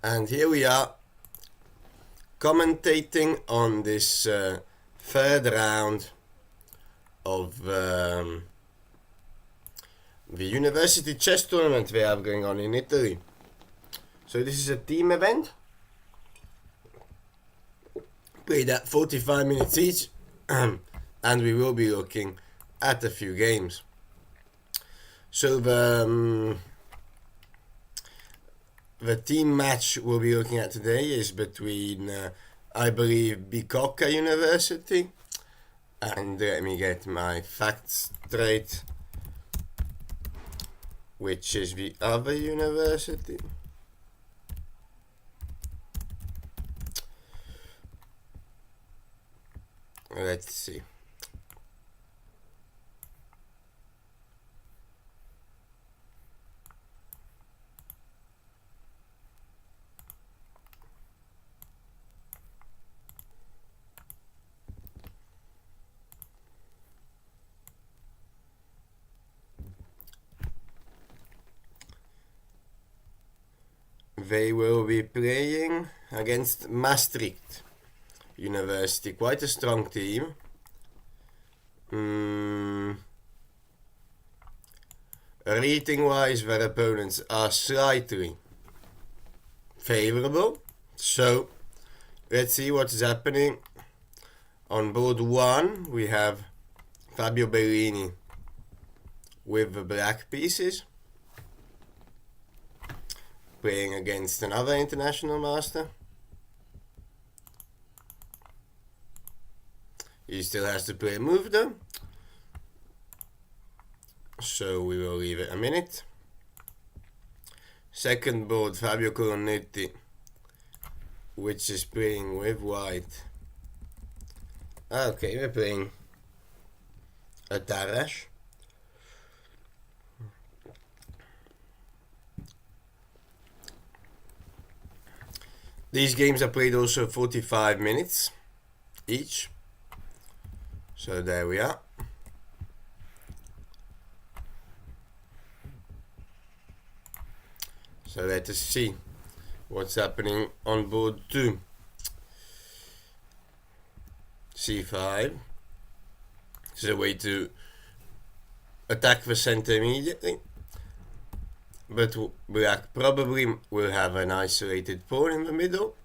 And here we are commentating on this third round of the university chess tournament we have going on in Italy. So this is a team event, played at 45 minutes each, and we will be looking at a few games. So the team match we'll be looking at today is between, I believe, Bicocca University, and let me get my facts straight, which is the other university. Let's see. They will be playing against Maastricht University, quite a strong team. Rating wise, their opponents are slightly favorable. So let's see what is happening. On board 1 we have Fabio Bellini with the black pieces, playing against another international master. He still has to play a move though, so we will leave it a minute. Second board, Fabio Colonetti, which is playing with white. Okay, we're playing a Tarrasch. These games are played also 45 minutes each. So there we are. So let us see what's happening on board 2. C5. This is a way to attack the center immediately. But black probably will have an isolated pawn in the middle.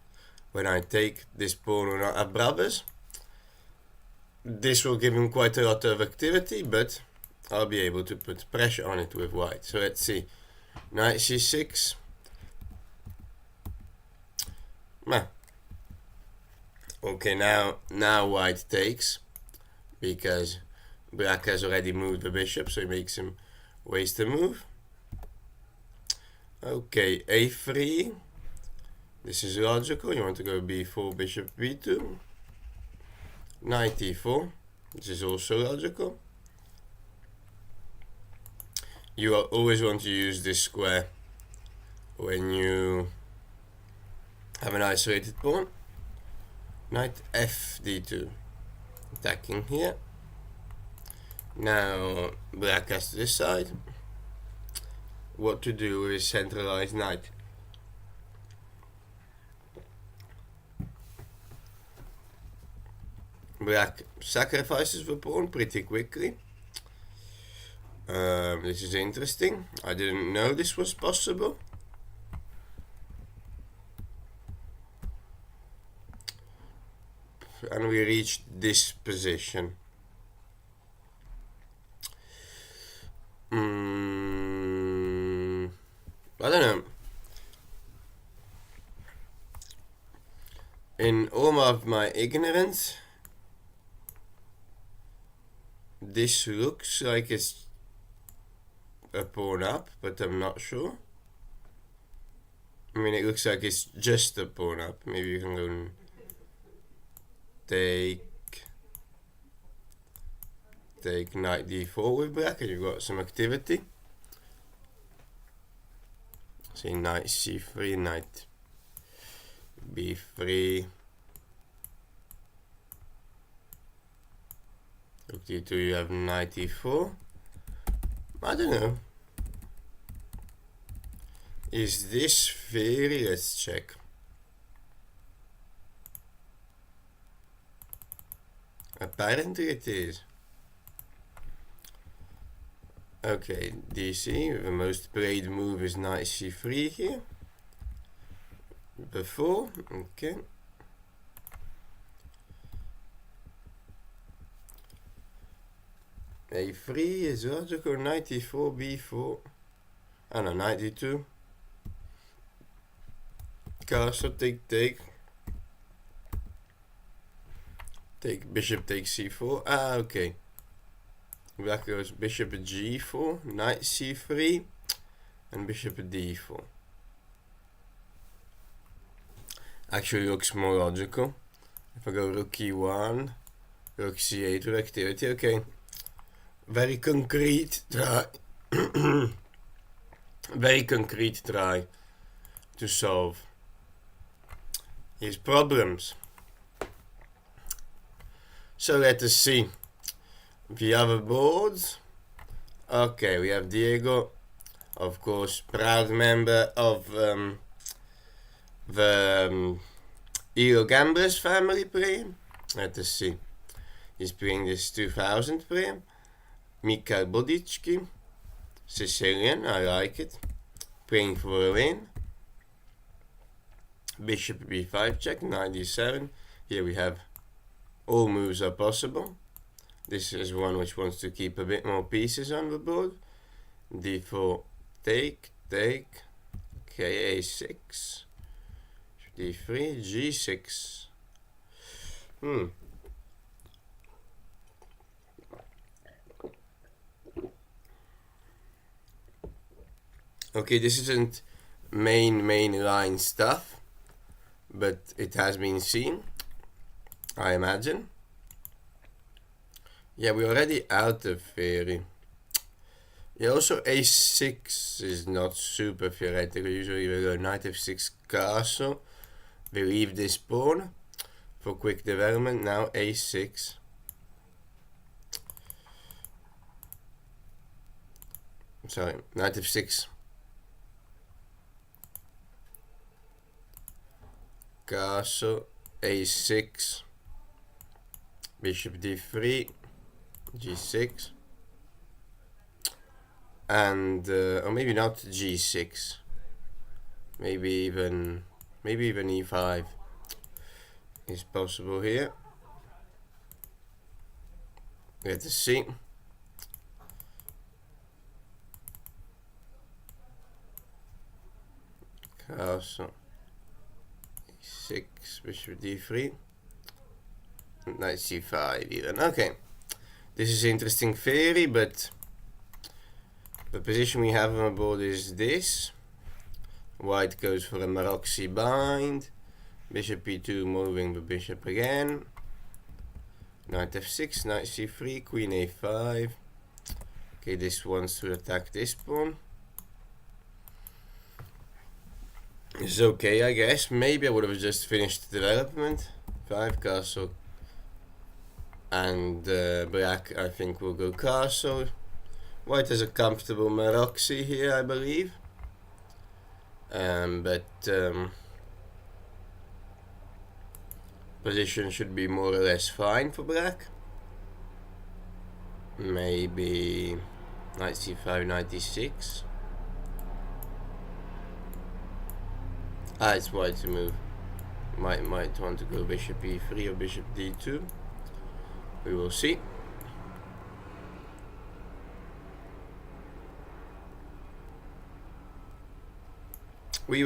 When I take this pawn will not have brothers. This will give him quite a lot of activity, but I'll be able to put pressure on it with white. So let's see. Knight c6. Okay, now white takes, because black has already moved the bishop, so it makes him waste a move. Okay, a3. This is logical. You want to go b4, bishop b2. Knight e4. This is also logical. You always want to use this square when you have an isolated pawn. Knight f d2. Attacking here. Now black has to decide what to do with his centralized knight. Black sacrifices the pawn pretty quickly. This is interesting. I didn't know this was possible. And we reached this position. I don't know. In all of my ignorance, this looks like it's a pawn up, but I'm not sure. I mean, it looks like it's just a pawn up. Maybe you can go and take knight d4 with black, and you've got some activity. See, knight c3, knight b3. Rook d2, you have knight e4. I don't know. Is this fairy? Let's check. Apparently it is. Okay, DC, the most played move is knight c3 here. Before, okay. A3 is logical, knight e4, b4. Oh no, knight e2. Castle, take. Take, bishop takes c4. Ah, okay. Black goes bishop g4, knight c3, and bishop d4. Actually looks more logical. If I go rook e1, rook c8 with activity, okay. Very concrete try. Very concrete try to solve his problems. So let us see the other boards. Okay, we have Diego, of course, proud member of the Elo Gamblers family playing. Let us see. He's playing this 2000 player. Mikhail Bodicki, Sicilian, I like it. Playing for a win. Bishop b5 check, knight d7. Here we have all moves are possible. This is one which wants to keep a bit more pieces on the board. d4, take. Okay, a6. d3, g6. Okay, this isn't main line stuff, but it has been seen, I imagine. Yeah, we're already out of theory. Yeah, also a6 is not super theoretical. Usually we go knight f6 castle. We leave this pawn for quick development. Now a6. Sorry, knight f6. Castle, a6. Bishop d3. g6. And or maybe not g6. Maybe even e5 is possible here. Let us see. Castle e6, bishop d3, knight c5 even. Okay, this is interesting theory, but the position we have on the board is this. White goes for a Maroczy bind. Bishop e2, moving the bishop again. Knight f6, knight c3, queen a5. Okay, this wants to attack this pawn. It's okay, I guess. Maybe I would have just finished development. 5 castle. And black, I think, will go castle. White has a comfortable Maroczy here, I believe. Position should be more or less fine for black. Maybe knight c5, knight d6. It's white to move. Might want to go bishop e3 or bishop d2. We will see. We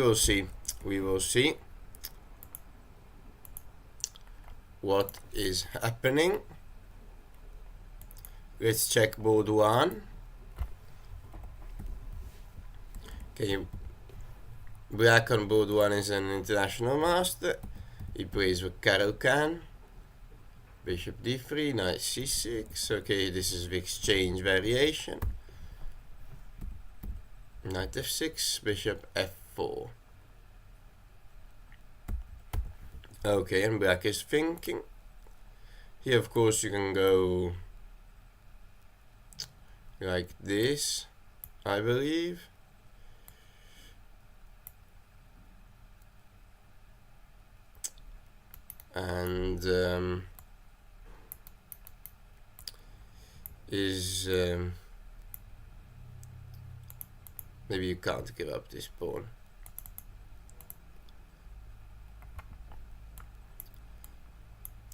will see what is happening. Let's check board 1. Okay, black on board 1 is an international master. He plays with Khan. Bishop d3, knight c6. Okay, this is the exchange variation. Knight f6, bishop f4. Okay, and black is thinking. Here, of course, you can go like this, I believe. and maybe you can't give up this pawn.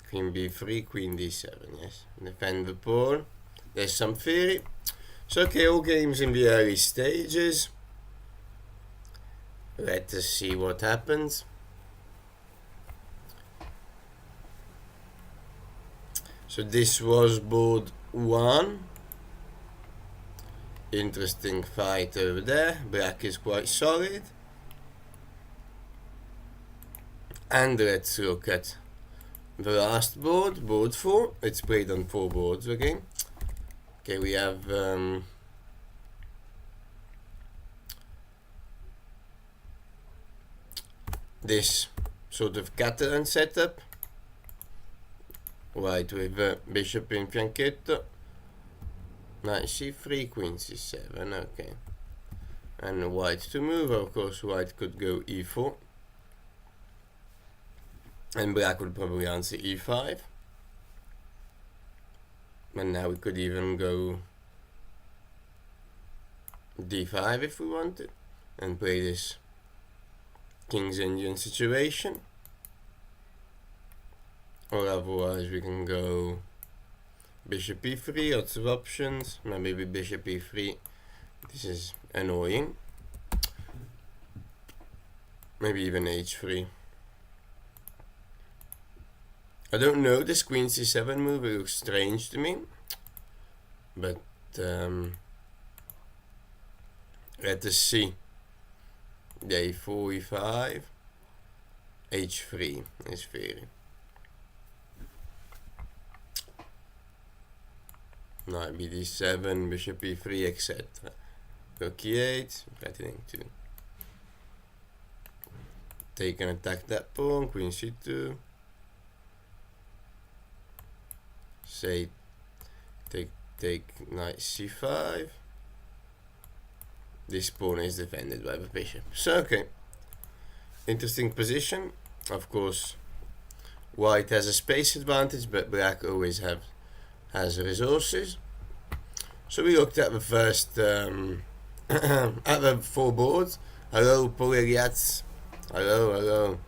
Queen b3, queen d7, yes. Defend the pawn. There's some theory. So okay, all games in the early stages. Let us see what happens. So this was board 1. Interesting fight over there. Black is quite solid. And let's look at the last board, board 4. It's played on 4 boards again. Okay, we have this sort of Catalan setup. White with bishop in fianchetto. Knight c3, queen c7, okay. And white to move, of course white could go e4. And black would probably answer e5. And now we could even go d5 if we wanted. And play this King's Indian situation. Or otherwise we can go bishop e3, lots of options. Maybe bishop e3, this is annoying. Maybe even h3. I don't know, this queen c7 move, it looks strange to me. But let us see. a4, e5, h3 is theory. Knight bd7, bishop e3, etc. Rook e8, threatening to take and attack that pawn, queen c2. Say take knight c5. This pawn is defended by the bishop. So okay, interesting position. Of course, white has a space advantage, but black always has resources. So we looked at the first at the 4 boards. Hello, Collegiate. Hello.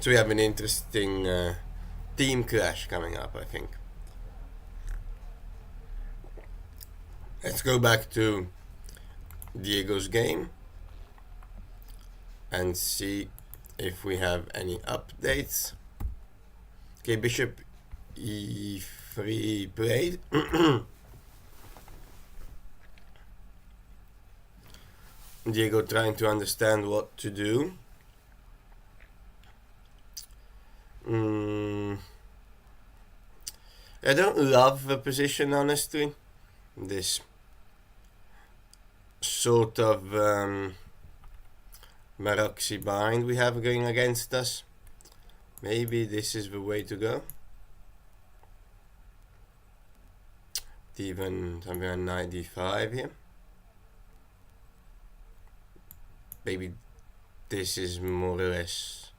So we have an interesting team clash coming up, I think. Let's go back to Diego's game and see if we have any updates. Okay, bishop e3 played. Diego trying to understand what to do. I don't love the position, honestly. This sort of Maroxy bind we have going against us. Maybe this is the way to go. Even something like knight d5 here. Maybe this is more or less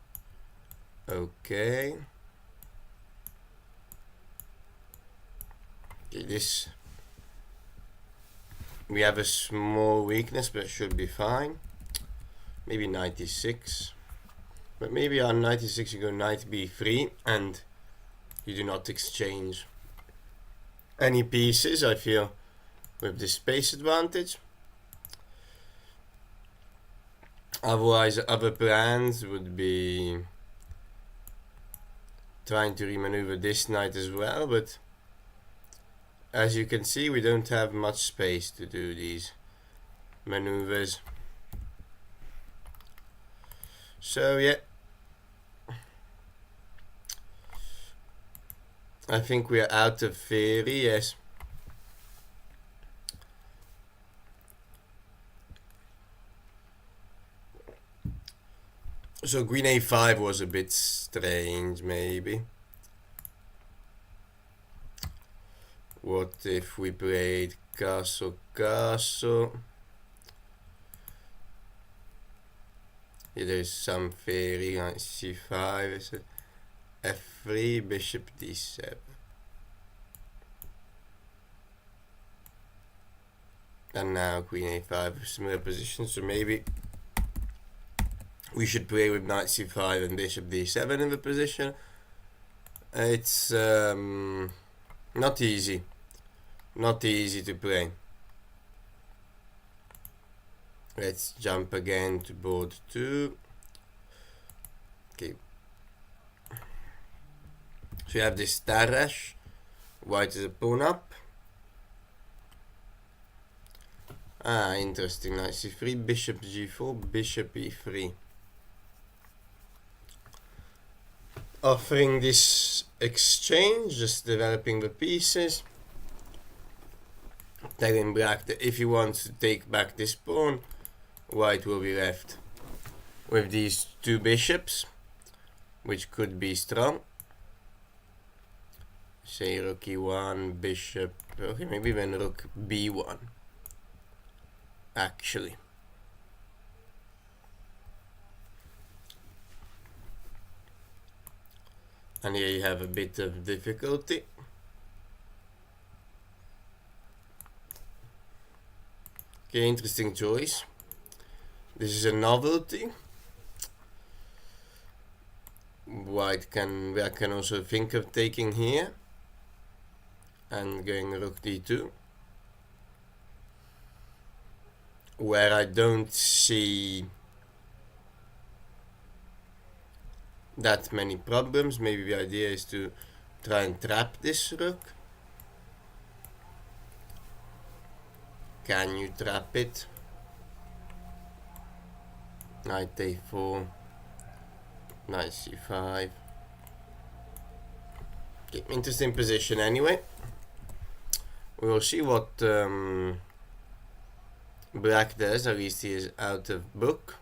okay. Okay, this we have a small weakness, but it should be fine. Maybe 96. But maybe on 96 you go knight b3 and you do not exchange any pieces, I feel, with the space advantage. Otherwise, other plans would be trying to remaneuver this knight as well, but as you can see, we don't have much space to do these maneuvers. So yeah, I think we are out of theory, yes. So queen a5 was a bit strange, maybe. What if we played castle? Here there's some theory, like c5 is f3, bishop d7. And now queen a5, similar position, so maybe we should play with knight c5 and bishop d7 in the position. It's not easy to play. Let's jump again to board 2. Okay. So you have this star rush. White is a pawn up. Ah, interesting. Knight c3, bishop g4, bishop e3. Offering this exchange, just developing the pieces. Telling black that if he wants to take back this pawn, white will be left with these two bishops, which could be strong. Say rook e1, bishop, okay, maybe even rook b1, actually. And here you have a bit of difficulty. Okay, interesting choice. This is a novelty. Black can also think of taking here and going rook d2, where I don't see that many problems. Maybe the idea is to try and trap this rook. Can you trap it? Knight a4, knight c5. Okay, interesting position anyway. We will see what black does. At least he is out of book.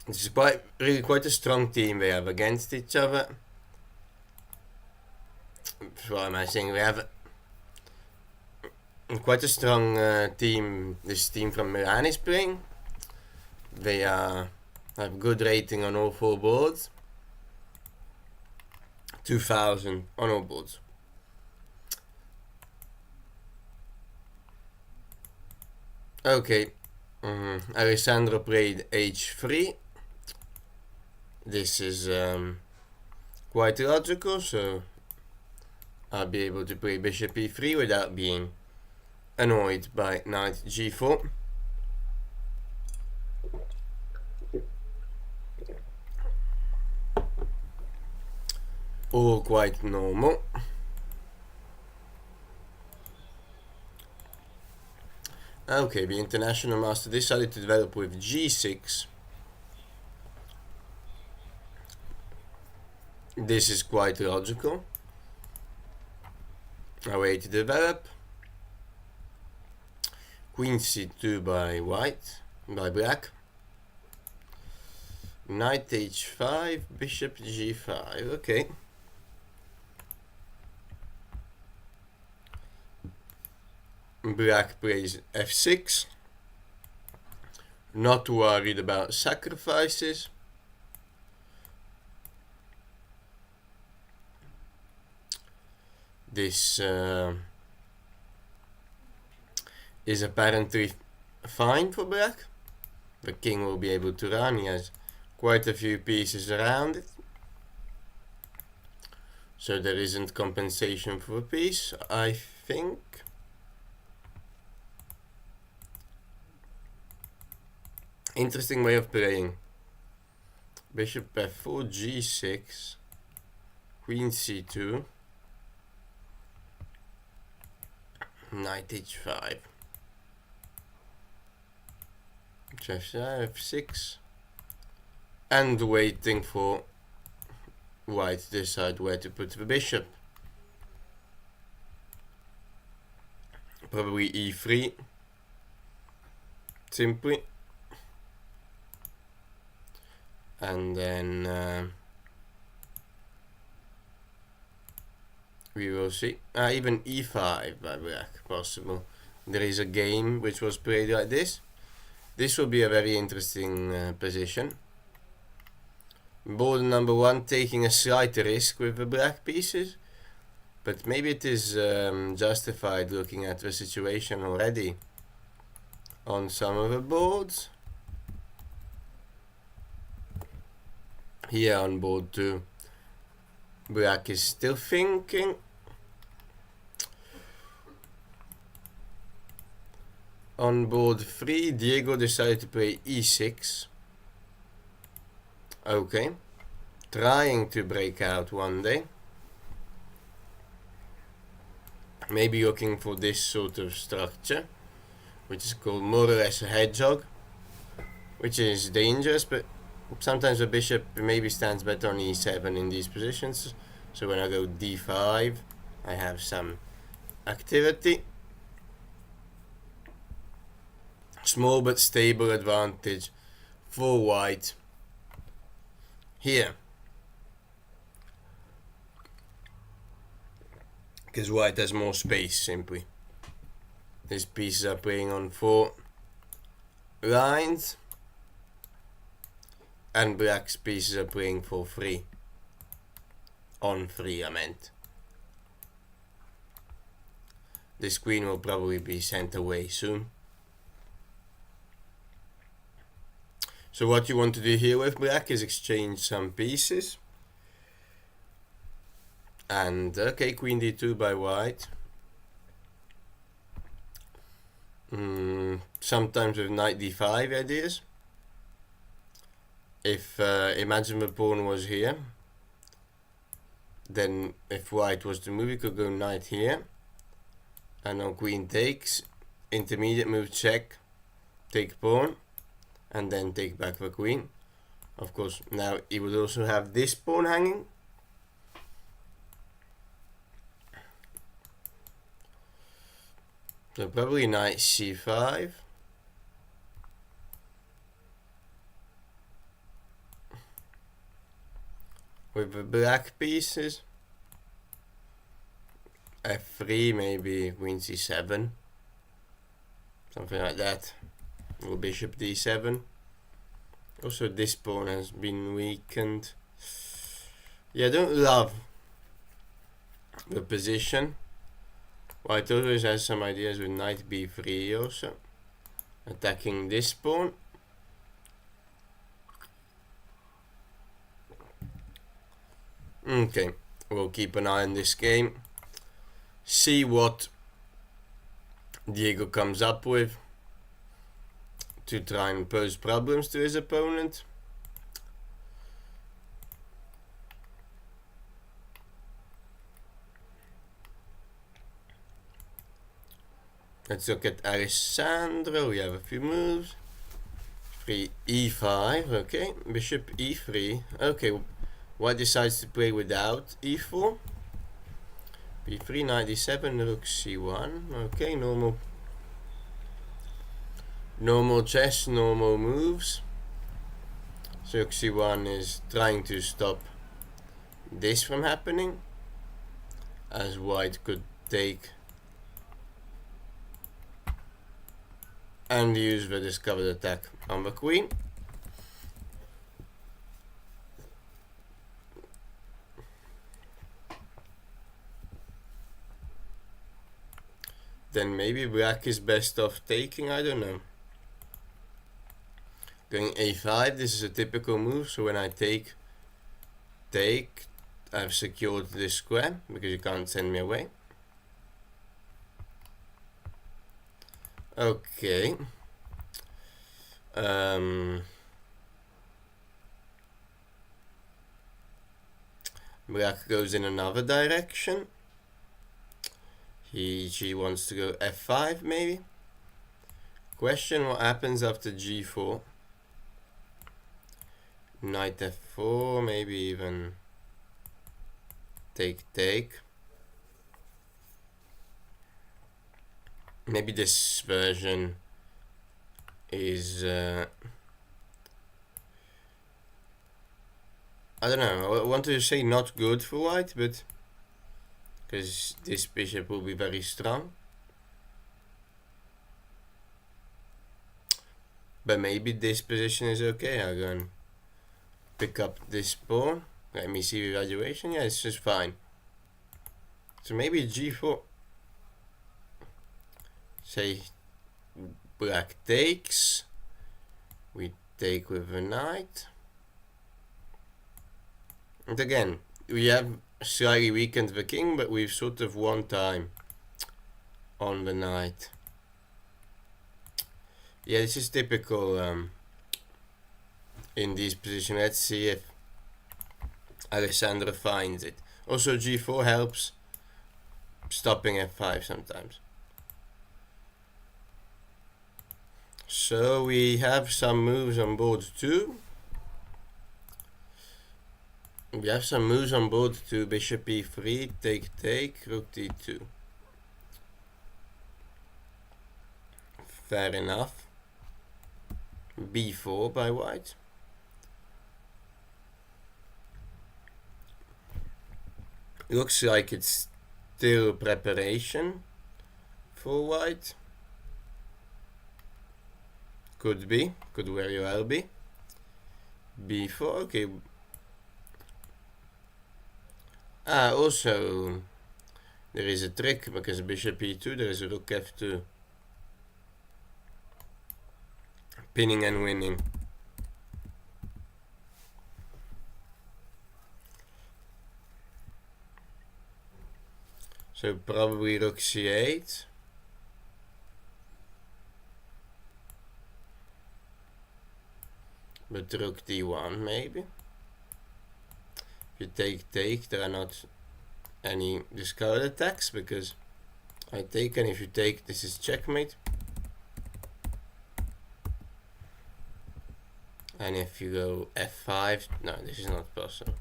This is really quite a strong team they have against each other. What am I saying? We have quite a strong team. This team from Milan is playing. They have good rating on all 4 boards. 2000 on all boards. Okay, Alessandro played h3. This is quite logical, so I'll be able to play bishop e3 without being annoyed by knight g4. All quite normal. Okay, the international master decided to develop with g6. This is quite logical. A way to develop. Queen c2 by black. Knight h5, bishop g5. Okay. Black plays f6. Not worried about sacrifices. This is apparently fine for black. The king will be able to run. He has quite a few pieces around it, so there isn't compensation for a piece, I think. Interesting way of playing. Bishop f4, g6, queen c2, knight h5, f6, and waiting for white to decide where to put the bishop. Probably e3, simply. And then we will see. Even e5 by black, possible. There is a game which was played like this. This will be a very interesting position. Board number 1 taking a slight risk with the black pieces, but maybe it is justified looking at the situation already on some of the boards. Here on board 2, black is still thinking. On board 3, Diego decided to play e6. Okay, trying to break out one day. Maybe looking for this sort of structure, which is called more or less a hedgehog, which is dangerous, but sometimes the bishop maybe stands better on e7 in these positions. So when I go d5, I have some activity. Small but stable advantage for white here, because white has more space simply. These pieces are playing on 4 lines, and black's pieces are playing for 3. On 3, I meant. This queen will probably be sent away soon. So what you want to do here with black is exchange some pieces. And okay, queen d2 by white. Sometimes with knight d5 ideas. If imagine the pawn was here, then if white was to move, you could go knight here, and now queen takes, intermediate move check, take pawn, and then take back the queen. Of course, now he would also have this pawn hanging. So probably knight c5. With the black pieces. f3, maybe queen c7. Something like that. Or bishop d7. Also this pawn has been weakened. Yeah, I don't love the position. White always has some ideas with knight b3 also. Attacking this pawn. Okay, we'll keep an eye on this game. See what Diego comes up with to try and pose problems to his opponent. Let's look at Alessandro. We have a few moves. 3 e5, okay. Bishop e3. Okay, white decides to play without e4. b3, knight d7, rook c1. Okay, normal chess, normal moves. So rook c1 is trying to stop this from happening, as white could take and use the discovered attack on the queen. Then maybe black is best off taking, I don't know. Going a5, this is a typical move, so when I take, I've secured this square, because you can't send me away. Okay. Black goes in another direction. She wants to go f5 maybe. Question what happens after g4. Knight f4, maybe even take. Maybe this version is I don't know, I want to say not good for white, but because this bishop will be very strong. But maybe this position is okay. I'm gonna pick up this pawn. Let me see evaluation. Yeah, it's just fine. So maybe g4. Say black takes. We take with a knight. And again, we have slightly weakened the king, but we've sort of won time on the knight. Yeah, this is typical in this position. Let's see if Alessandro finds it. Also, g4 helps stopping f5 sometimes. So we have some moves on board 2. We have some moves on board 2. Bishop e3, take, rook d2. Fair enough. b4 by white. Looks like it's still preparation for white. Could be, could very well be. b4, okay. Also, there is a trick, because bishop e2, there is a rook f2. Pinning and winning. So probably rook c8. But rook d1 maybe. If you take, there are not any discard attacks, because I take, and if you take, this is checkmate. And if you go f5, no, this is not possible.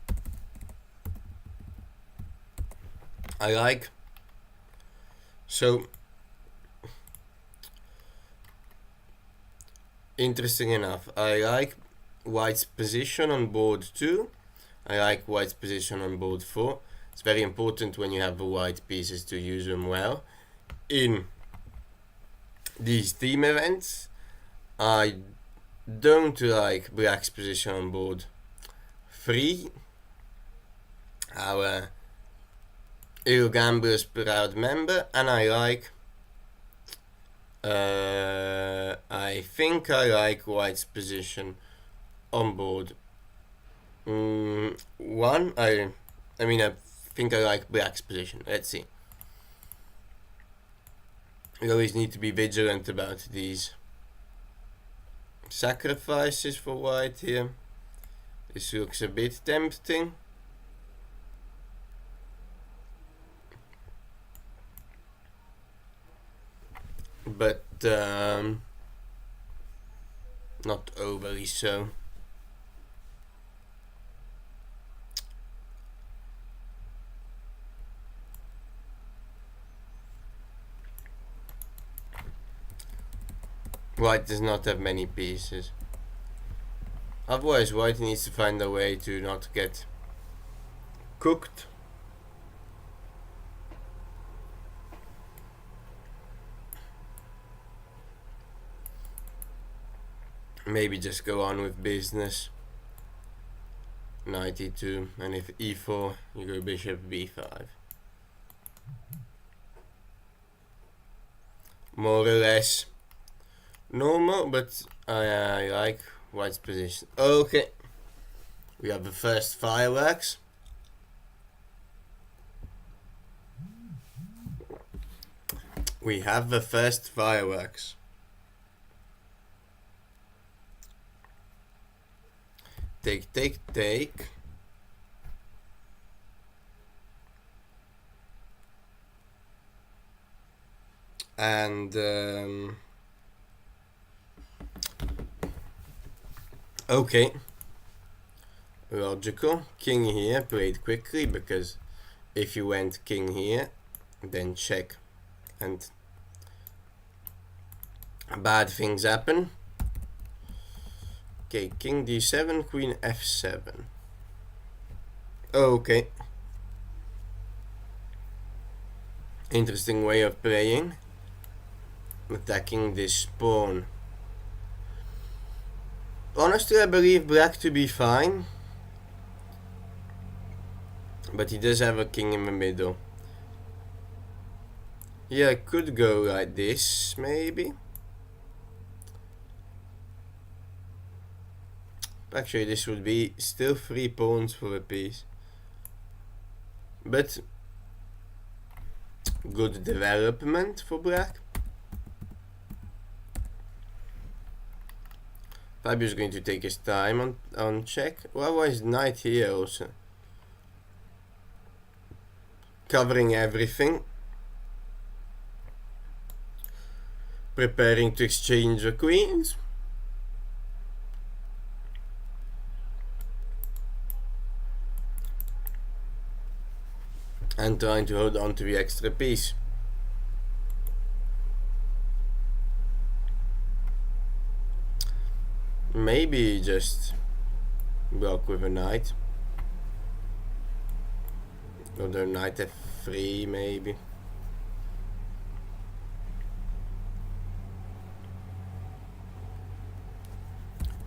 I like. So, interesting enough, I like white's position on board 2. I like white's position on board 4. It's very important when you have the white pieces to use them well. In these team events, I don't like black's position on board 3. Our Il Gambler's proud member, and I like I think I like white's position on board 1. I think I like black's position. Let's see. You always need to be vigilant about these sacrifices for white here. This looks a bit tempting. But not overly so. White does not have many pieces. Otherwise, white needs to find a way to not get cooked. Maybe just go on with business. Knight e2, and if e4, you go bishop b5. More or less normal, but I like white's position. Okay, we have the first fireworks. We have the first fireworks. Take. And okay, logical. King here, played quickly, because if you went king here, then check, and bad things happen. Okay, king d7, queen f7. Okay. Interesting way of playing. Attacking this pawn Honestly, I believe black to be fine. But he does have a king in the middle. Yeah, I could go like this, maybe. Actually, this would be still 3 pawns for a piece. But good development for black. Fabio's going to take his time on check. Well, why is knight here also? Covering everything. Preparing to exchange the queens. And trying to hold on to the extra piece. Maybe just block with a knight. Or the knight f3 maybe.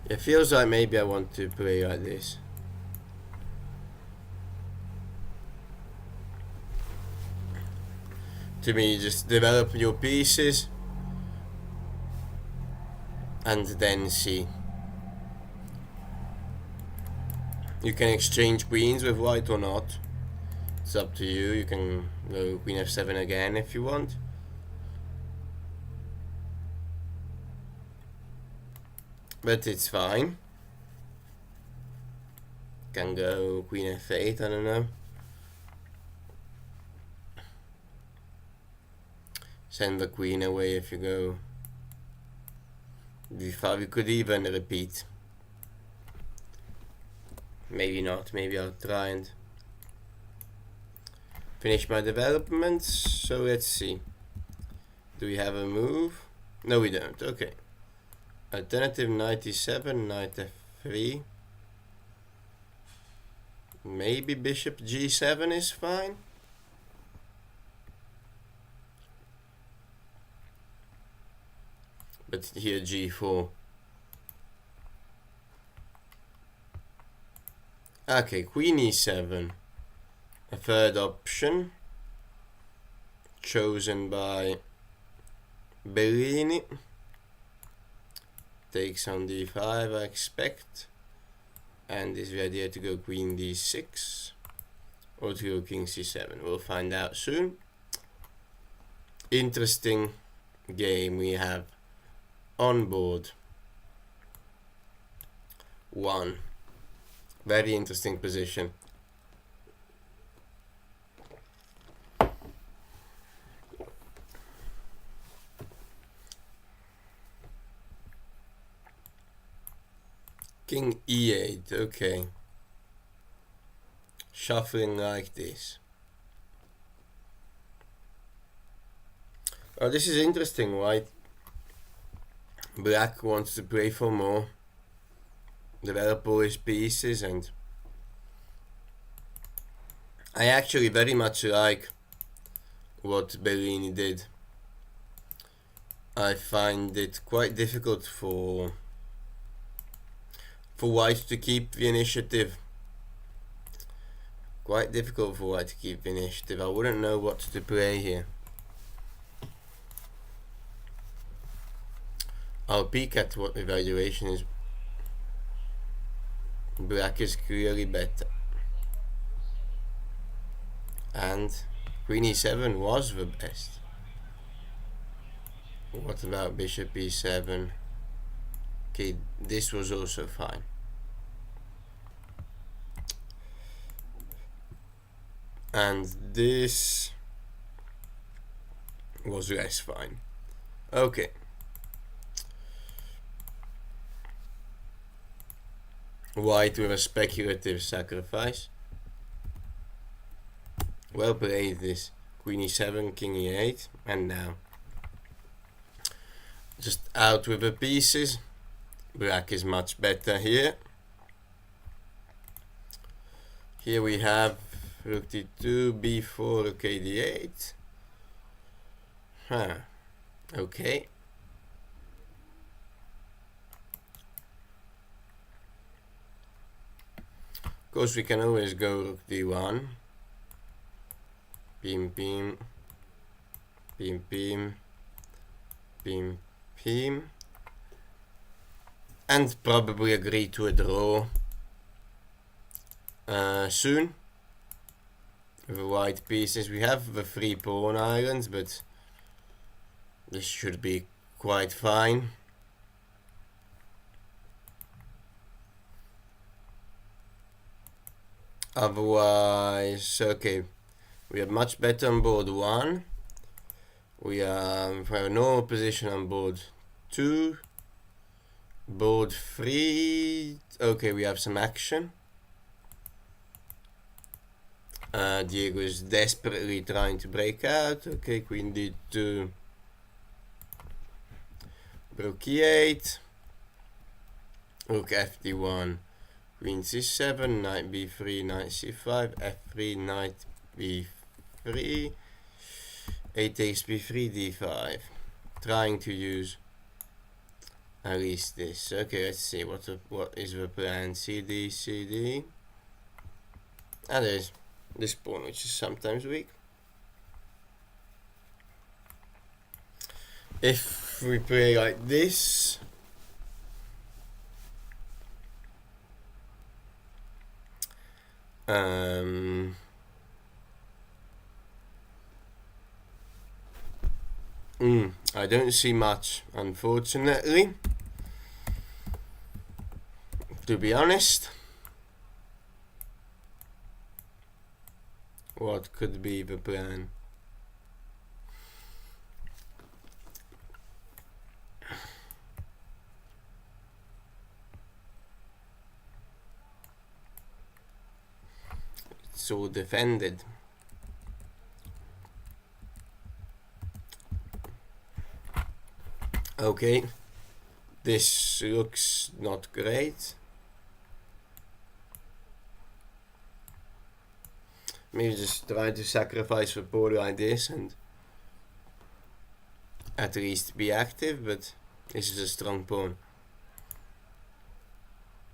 It feels like maybe I want to play like this. To me, just develop your pieces and then see. You can exchange queens with white or not. It's up to you. You can go queen f7 again if you want. But it's fine. Can go queen f8, I don't know. Send the queen away if you go d5. You could even repeat. Maybe not, maybe I'll try and finish my development. So let's see. Do we have a move? No, we don't. Okay. Alternative knight e7, knight f3. Maybe bishop g7 is fine. But here g4. Okay, queen e7. A third option. Chosen by Bellini. Takes on d5, I expect. And is the idea to go queen d6 or to go king c7? We'll find out soon. Interesting game we have on board. 1. Very interesting position. King e8, okay. Shuffling like this. Oh, this is interesting. White, black wants to play for more, develop all his pieces, and I actually very much like what Bellini did. I find it quite difficult for white to keep the initiative. Quite difficult for white to keep the initiative. I wouldn't know what to play here. I'll peek at what evaluation is. Black is clearly better. And queen e7 was the best. What about bishop e7? Okay, this was also fine. And this was less fine. Okay. White with a speculative sacrifice. Well played this. Queen e7, king e8, and now just out with the pieces. Black is much better here. Here we have rook d2, b4, okay, d8. Okay. course, we can always go rook d1. Pim, pim. Pim, pim. Pim, pim. And probably agree to a draw soon. The white pieces. We have the 3 pawn islands, but this should be quite fine. Otherwise, okay, we are much better on board 1. We have a normal position on board 2. Board 3, okay, we have some action. Diego is desperately trying to break out. Okay, queen d2. Rook e8. Rook fd1. Queen c7, knight b3, knight c5, f3, knight b3, a takes b3, d5. Trying to use at least this. Okay, let's see what is the plan. cd, cd. And there's this pawn, which is sometimes weak. If we play like this, I don't see much, unfortunately, to be honest. What could be the plan? It's all defended. Okay, this looks not great. Maybe just try to sacrifice the pawn like this and at least be active, but this is a strong pawn.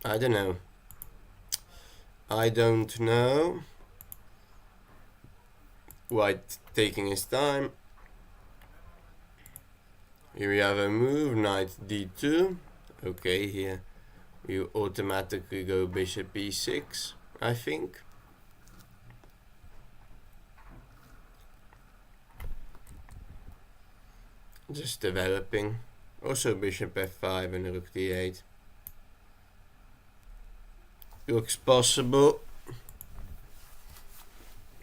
I don't know. I don't know. White taking his time. Here we have a move, knight d2. Okay, here you automatically go bishop e6, I think. Just developing. Also bishop f5 and rook d8. Looks possible.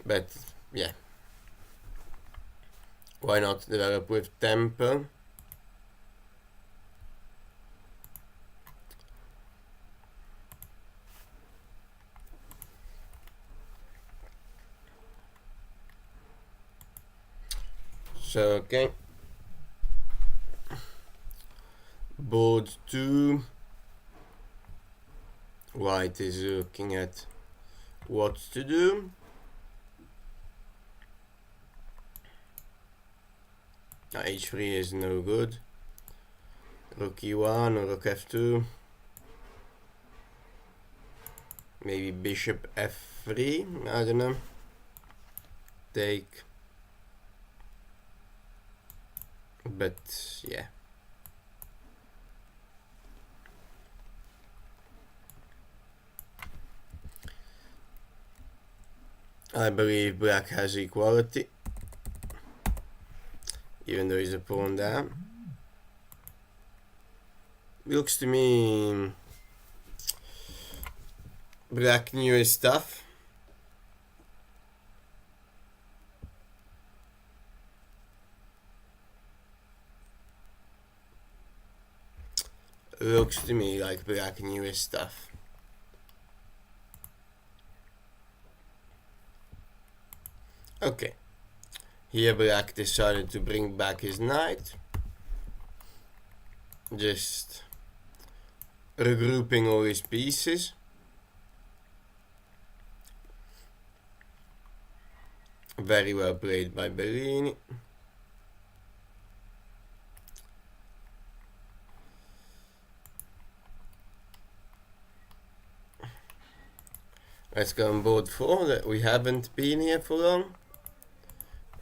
But yeah. Why not develop with tempo? So okay. Board 2. White is looking at what to do. H3 is no good. Rook e1 or rook f2. Maybe bishop f3, I don't know. Take. But yeah. I believe black has equality, even though he's a pawn down. Looks to me black knew his stuff. Looks to me like black knew his stuff. Okay, here black decided to bring back his knight, just regrouping all his pieces. Very well played by Bellini. Let's go on board 4, that we haven't been here for long.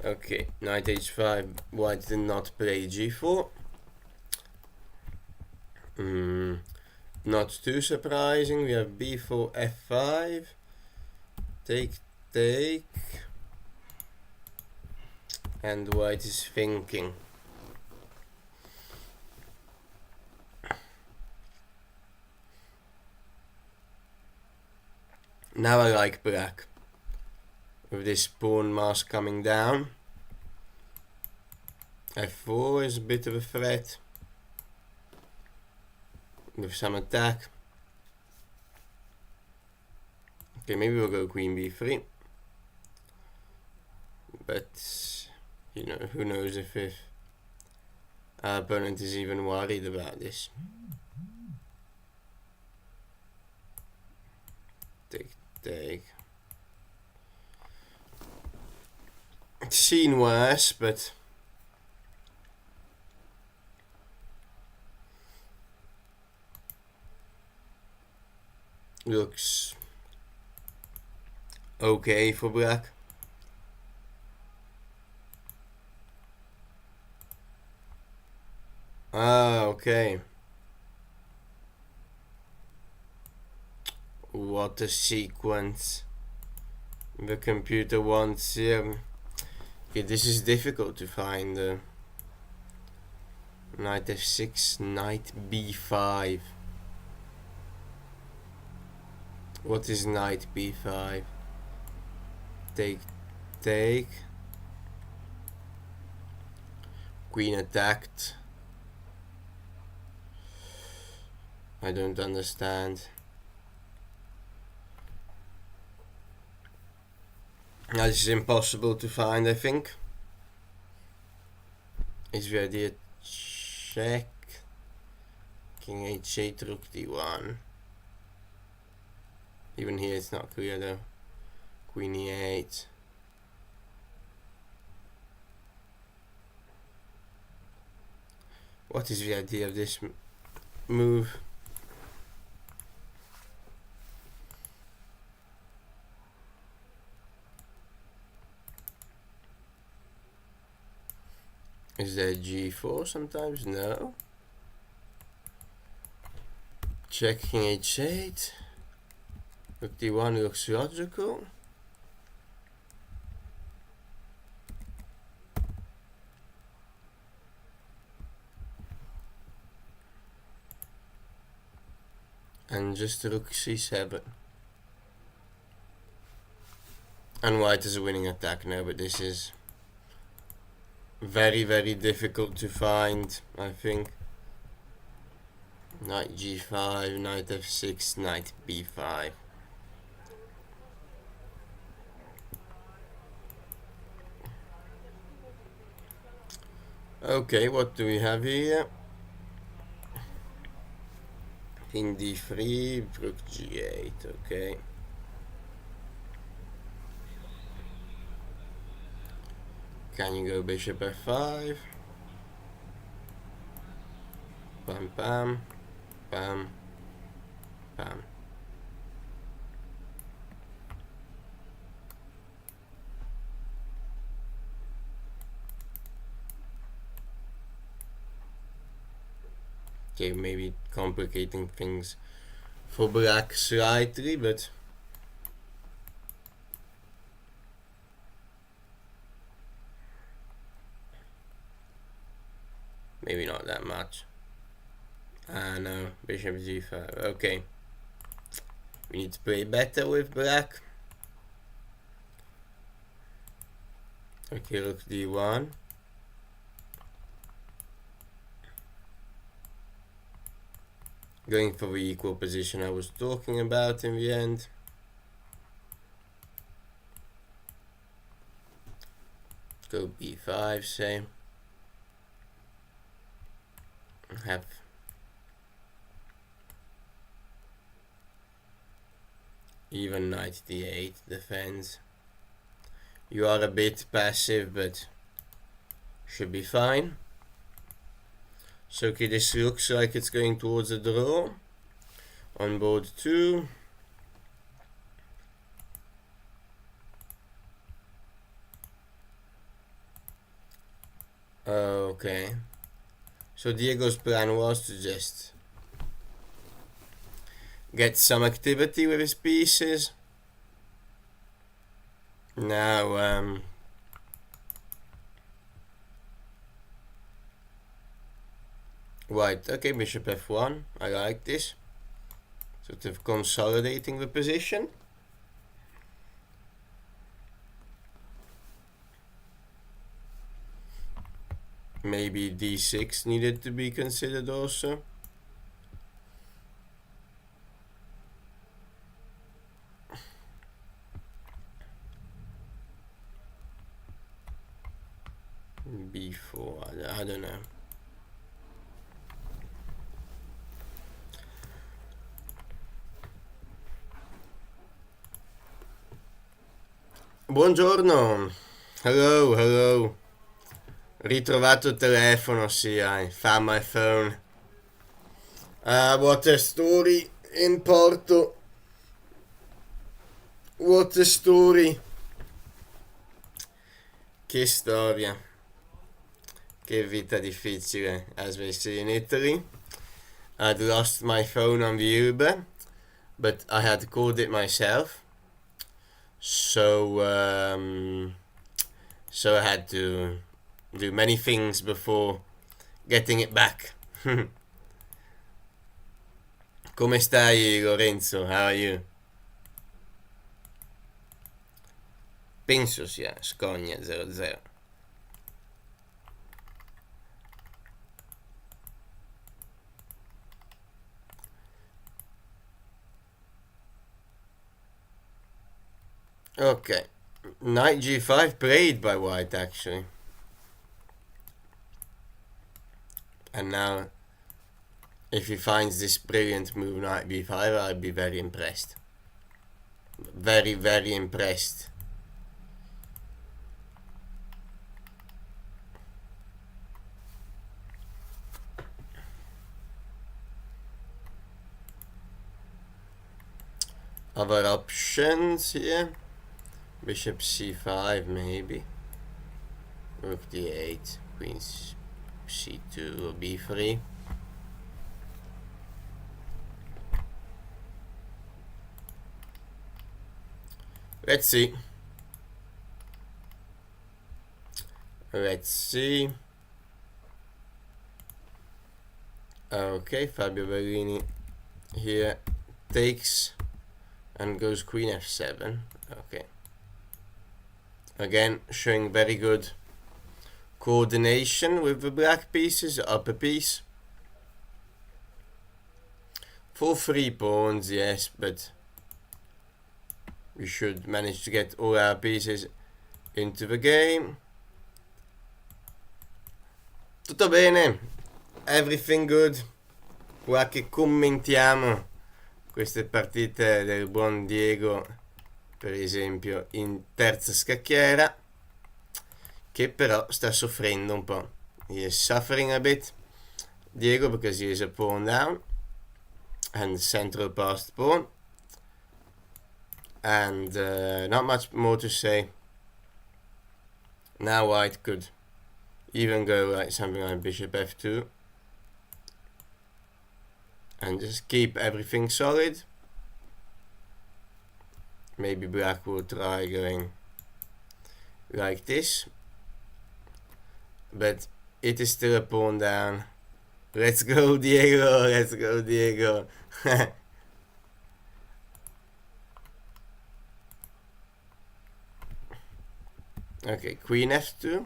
Okay, knight h5, white did not play g4. Not too surprising, we have b4, f5, take, and white is thinking. Now I like black, with this pawn mask coming down. f4 is a bit of a threat, with some attack. Okay, maybe we'll go queen b3, but you know, who knows if our opponent is even worried about this. Take. It's seen worse, but looks okay for black. Ah, okay. What a sequence the computer wants here. Okay, this is difficult to find. Knight f6, knight b5. What is knight b5? Take. Queen attacked. I don't understand. This is impossible to find, I think. Is the idea check? King h8, rook d1. Even here it's not clear though. Queen e8. What is the idea of this move? Is there g4 sometimes? No. Check king h8. Rook d1 looks logical. And just rook c7. And white is a winning attack now, but this is very, very difficult to find, I think. Knight g5, knight f6, knight b5. Okay, what do we have here? King d3, rook g8, okay. Can you go bishop f5? Bam, bam, bam, bam. Okay, maybe complicating things for black slightly, but maybe not that much. No, bishop g5. Okay, we need to play better with black. Okay, rook d1. Going for the equal position I was talking about in the end. Go b5, say. Have even knight d8 defense. You are a bit passive, but should be fine. So okay, this looks like it's going towards a draw on board 2. Okay. So Diego's plan was to just get some activity with his pieces. Now, white. Okay, bishop f1. I like this. Sort of consolidating the position. Maybe d6 needed to be considered also. b4, I don't know. Buongiorno. Hello, hello. Ritrovato il telefono, sì, I found my phone. What a story in Porto. What a story. Che storia. Che vita difficile, as we say in Italy. I'd lost my phone on the Uber, but I had called it myself. So I had to do many things before getting it back. Come stai, Lorenzo? How are you? Penso sia Scogna 00. Okay. Knight g5 played by white, actually. And now, if he finds this brilliant move, knight b5, I'd be very impressed. Very, very impressed. Other options here. Bishop c5 maybe. Rook d8. Queen c2 or b3. Let's see. Let's see. Okay, Fabio Bellini here takes and goes queen f7. Okay. Again, showing very good coordination with the black pieces, upper piece. For 3 pawns, yes, but we should manage to get all our pieces into the game. Tutto bene, everything good. Qua che commentiamo queste partite del buon Diego, per esempio in terza scacchiera, che però sta soffrendo un po'. He is suffering a bit, Diego, because he is a pawn down and central passed pawn, and not much more to say. Now white could even go like something like bishop f2 and just keep everything solid. Maybe black will try going like this, but it is still a pawn down. Let's go, Diego, let's go, Diego. Okay, queen f2.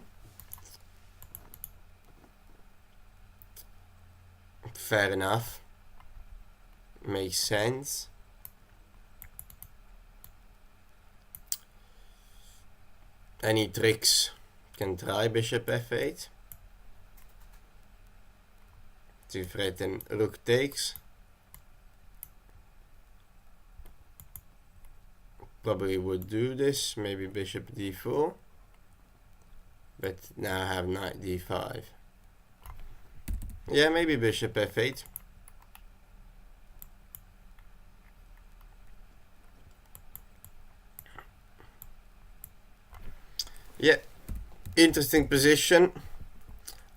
Fair enough. Makes sense. Any tricks? Can try bishop f8 to threaten rook takes. Probably would do this, maybe bishop d4, but now I have knight d5. Yeah, maybe bishop f8. Yeah, interesting position.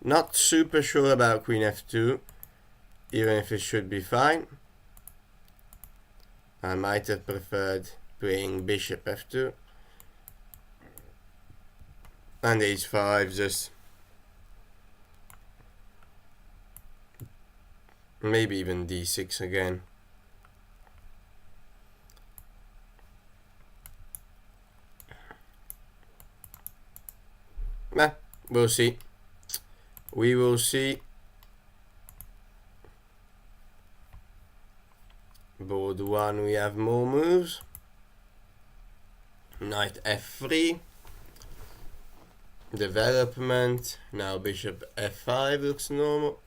Not super sure about queen f2, even if it should be fine. I might have preferred playing bishop f2. And h5 just... maybe even d6 again. Nah, we'll see. We will see. Board 1, we have more moves. Knight f3. Development. Now bishop f5 looks normal.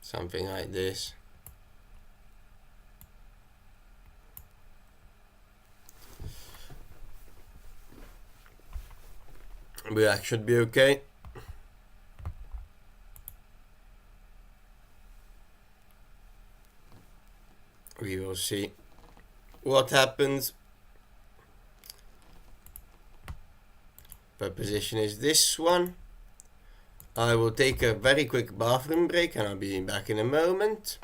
Something like this. Black should be okay. We will see what happens. The position is this one. I will take a very quick bathroom break and I'll be back in a moment.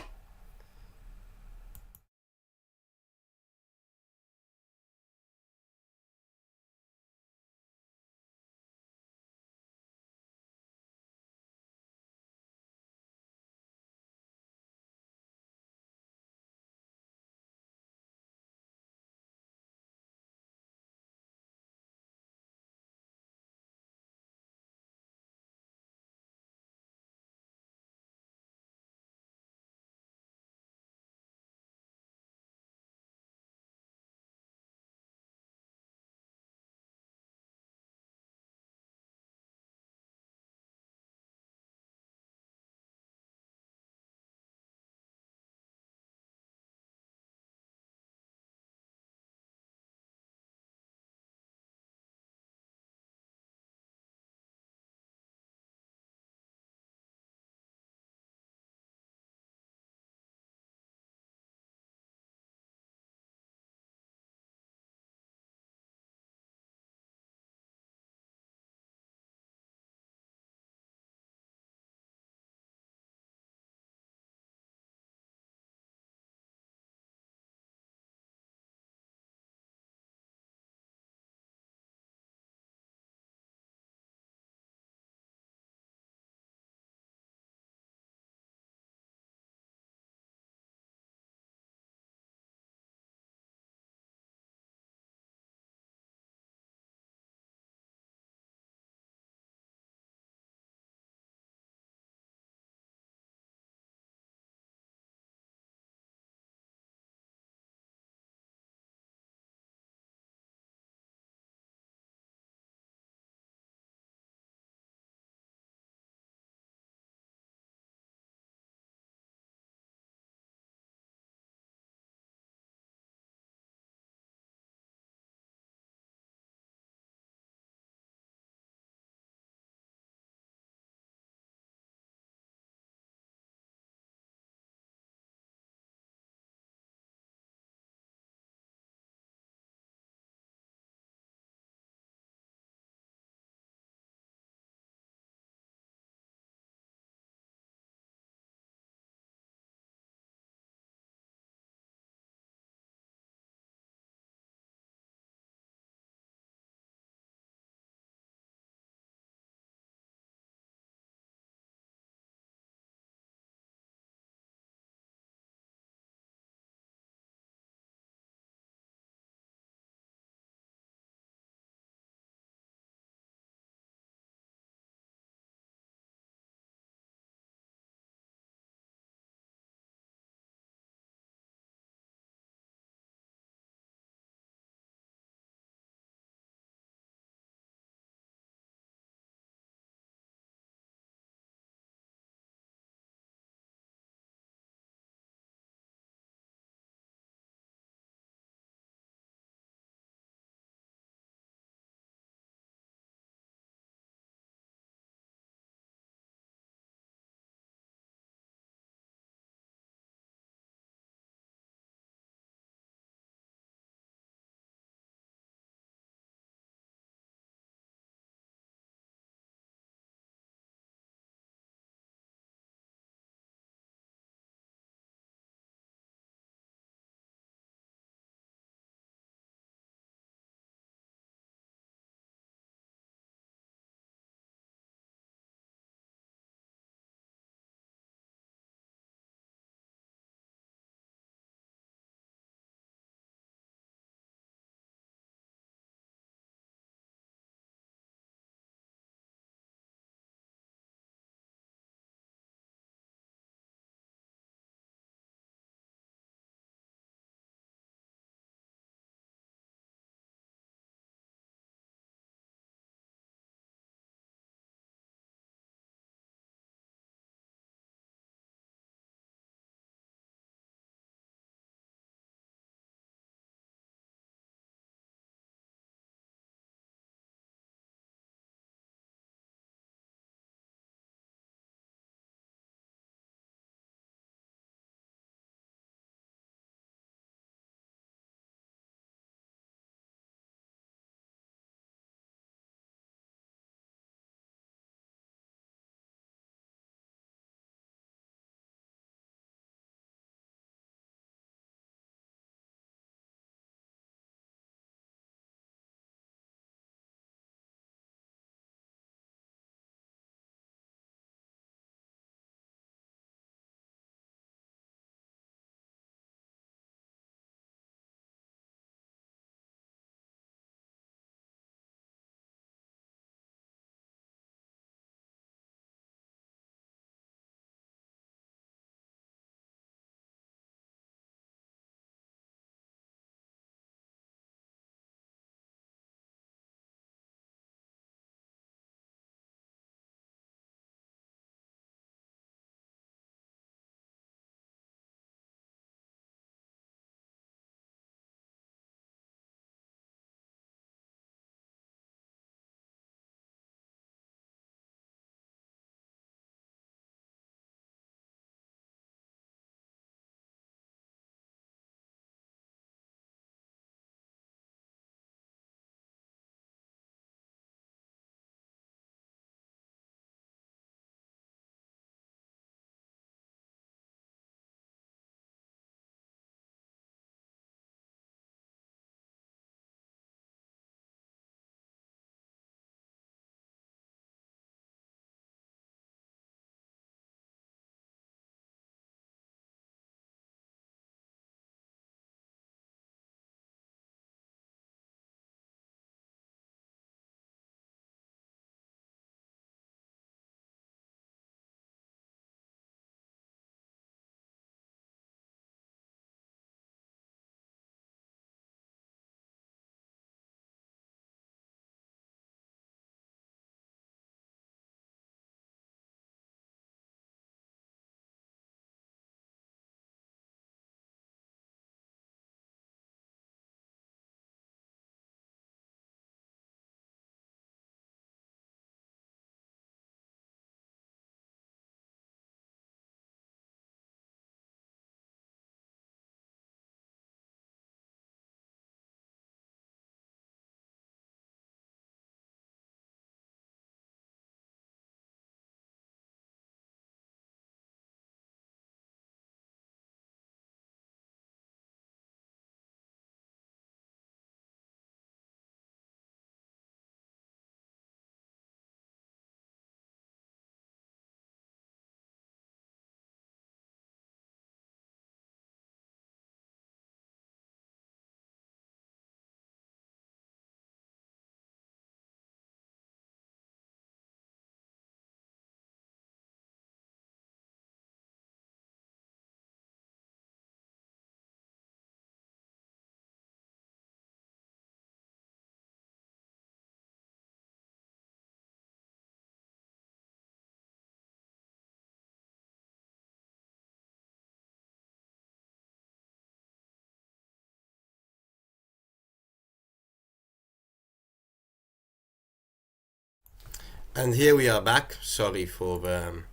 And here we are back. Sorry for the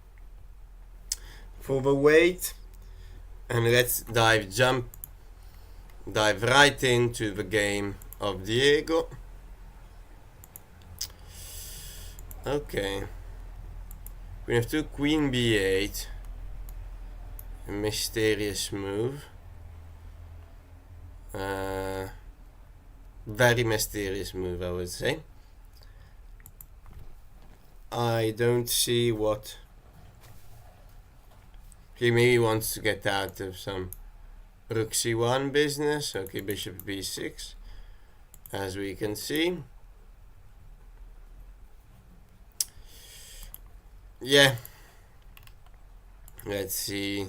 wait. And let's dive right into the game of Diego. Okay. We have 2 Queen B8. A mysterious move. Very mysterious move, I would say. I don't see what he maybe wants to get out of some Rook C1 business. Okay, Bishop B6, as we can see. Yeah. Let's see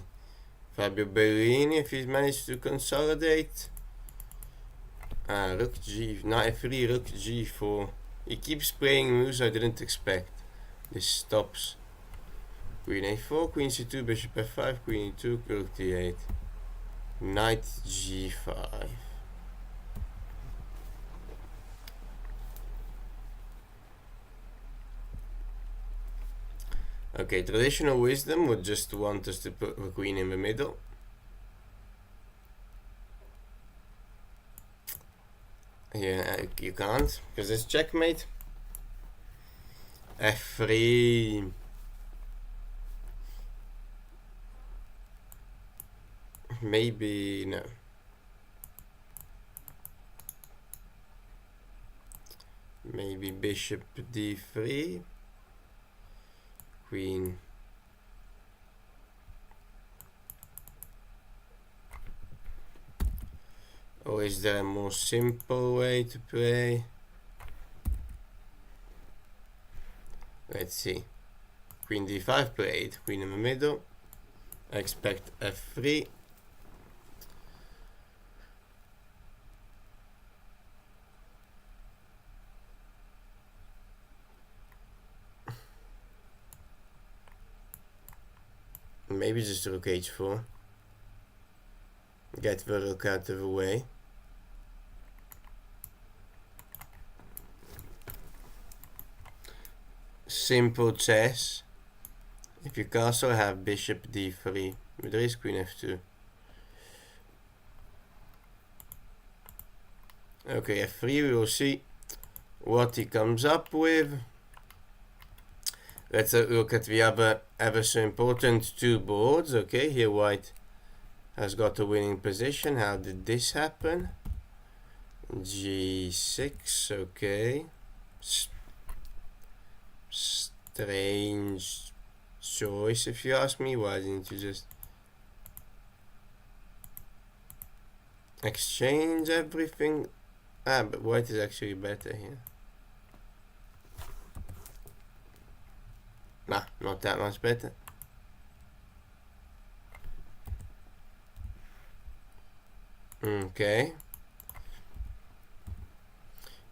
Fabio Bellini if he's managed to consolidate. Rook G, knight F3, Rook G4. He keeps playing moves I didn't expect. This stops. Queen A4, Queen C2, Bishop F5, Queen E2, Rook D8. Knight G5. Okay, traditional wisdom would just want us to put the queen in the middle. Yeah, you can't, because it's checkmate. F3. Maybe, no. Maybe Bishop D3. Queen. Or is there a more simple way to play? Let's see. Queen D5 played, Queen in the middle. I expect F3. Maybe just Rook H4. Get the rook out of the way. Simple chess. If you castle, have Bishop D3. But there is Queen F2. Okay, F3, we will see what he comes up with. Let's look at the other ever so important 2 boards. Okay, here White has got a winning position. How did this happen? G6, okay. Strange choice, if you ask me. Why didn't you just exchange everything? But White is actually better here. Nah, not that much better. Okay.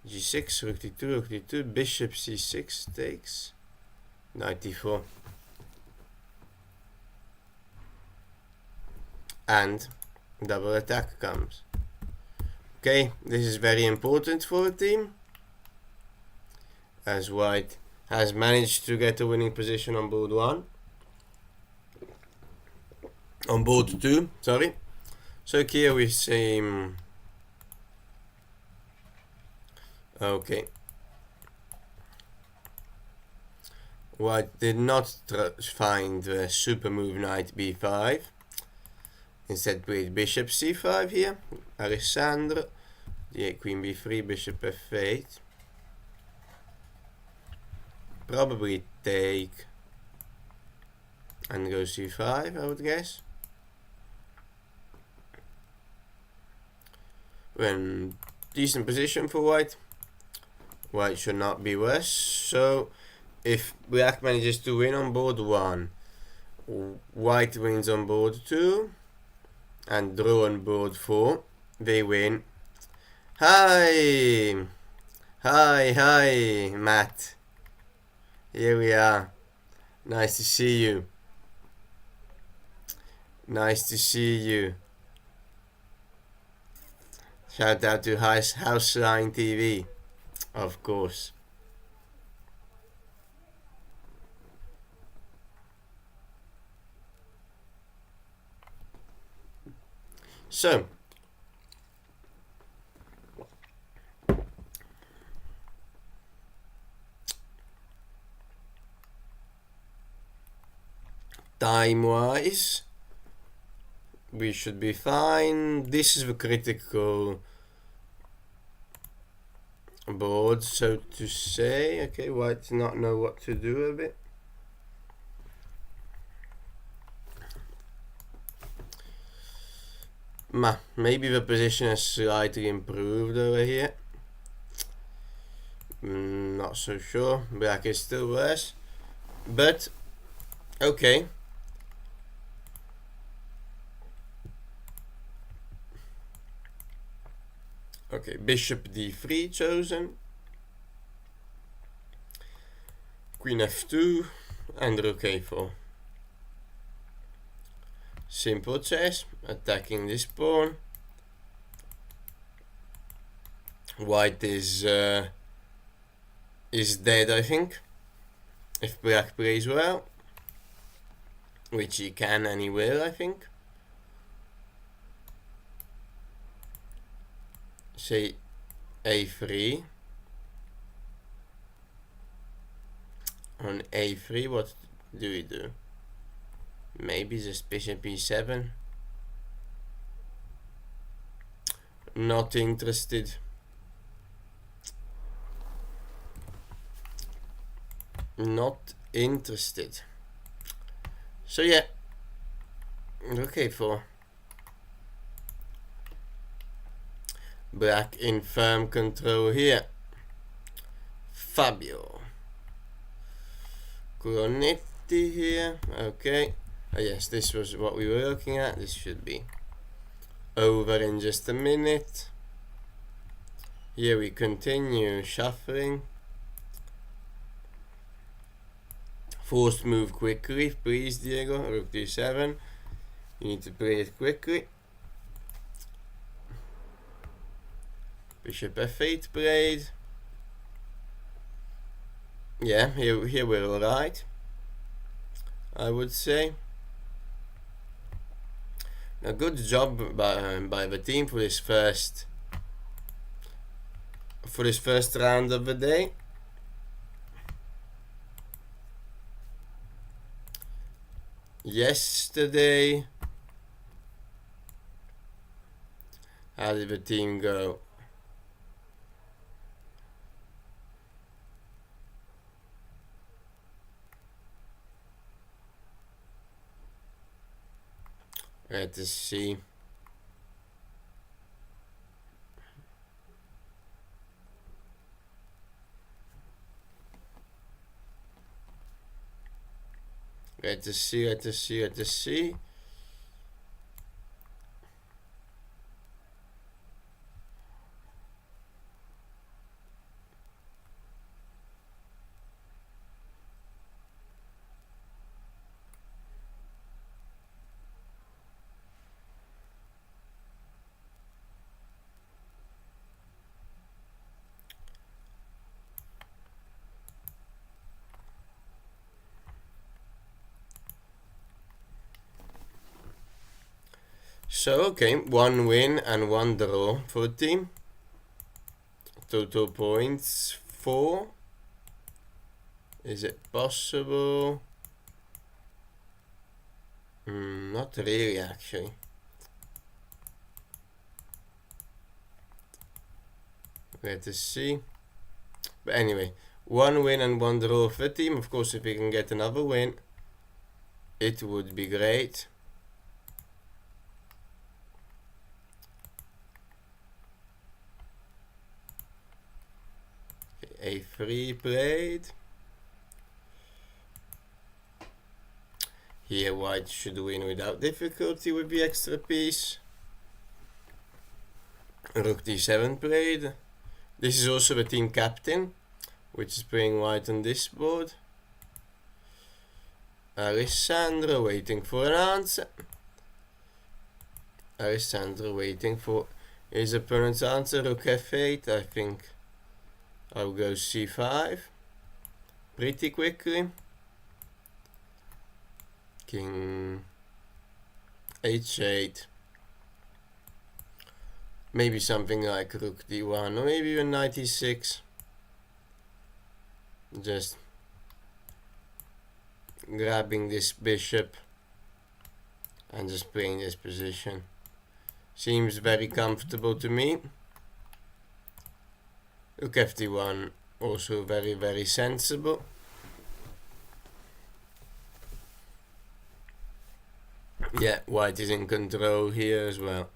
G6, Rook D2, Rook D2, Bishop C6 takes. Knight D4. And double attack comes. Okay, this is very important for the team, as White has managed to get a winning position on board 1. On board 2, sorry. So here we see... okay. White did not find the super move Knight B5. Instead played Bishop C5 here. Alessandro. Yeah, Queen B3, Bishop F8. Probably take and go C5, I would guess. When decent position for White. White should not be worse. So if Black manages to win on board 1, White wins on board 2, and draw on board 4, they win. Hi, Matt. Here we are. Nice to see you. Nice to see you. Shout out to Houseline TV, of course. So time wise we should be fine. This is the critical board, so to say. Okay, white does not know what to do a bit. Maybe the position has slightly improved over here. Not so sure. Black is still worse, but okay. Okay, bishop d3 chosen, queen f2, and rook a4. Simple chess, attacking this pawn. White is dead, I think, if black plays well, which he can and he will, I think. Say a3. On a3, what do we do? Maybe just bishop e7. Not interested. Not interested. So yeah, okay, for black in firm control here. Fabio Coronetti here. Okay. Yes, this was what we were looking at. This should be over in just a minute. Here we continue shuffling. Forced move quickly, please, Diego. Rook d7. You need to play it quickly. Bishop f8 played. Yeah, here we're alright, I would say. A good job by the team for this first round of the day. Yesterday, how did the team go? Let's see. Let's see. So, okay, 1 win and 1 draw for the team. Total points 4. Is it possible? Not really, actually. Let's see. But anyway, 1 win and 1 draw for the team. Of course, if we can get another win, it would be great. A3 played. Here white should win without difficulty with the extra piece. Rook d7 played. This is also the team captain, which is playing white on this board. Alessandro waiting for an answer. Alessandro waiting for his opponent's answer. Rook f8, I think I'll go c5 pretty quickly. King h8. Maybe something like rook d1 or maybe even knight e6. Just grabbing this bishop and just playing this position. Seems very comfortable to me. Rook fd1 also very sensible. Yeah, white is in control here as well.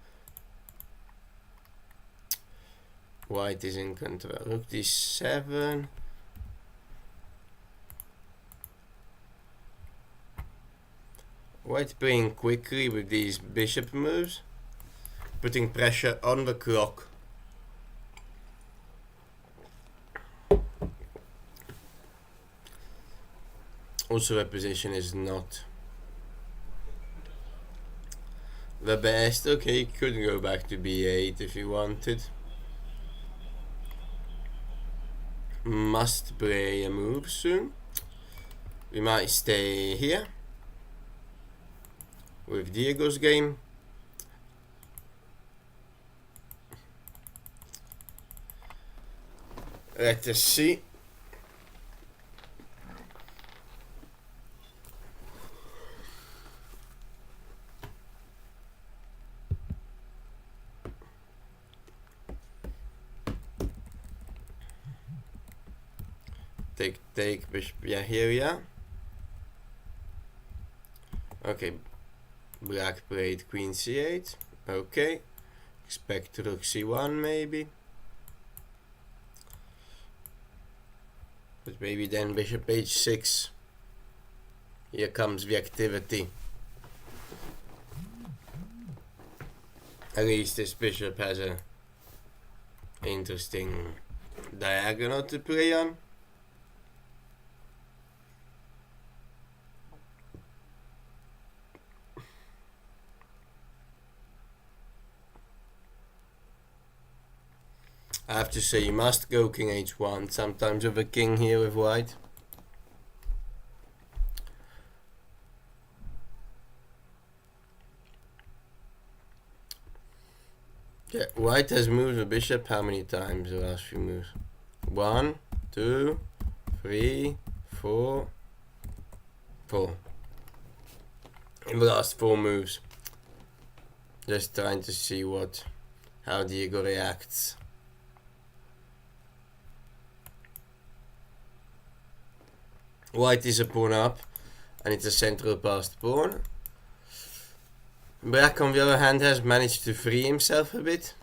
White is in control. Rook d7. White playing quickly with these bishop moves, putting pressure on the clock. Also, the position is not the best. Okay, could go back to b8 if you wanted. Must play a move soon. We might stay here with Diego's game. Let us see. Take bishop, yeah, here we are. Okay, black played queen c8. Okay, expect rook c1 maybe. But maybe then bishop h6. Here comes the activity. At least this bishop has a interesting diagonal to play on. I have to say, you must go king h1 sometimes with a king here with white. Yeah, white has moved the bishop how many times the last few moves? 1, 2, 3, 4. In the last 4 moves. Just trying to see how Diego reacts. White is a pawn up, and it's a central passed pawn. Black, on the other hand, has managed to free himself a bit,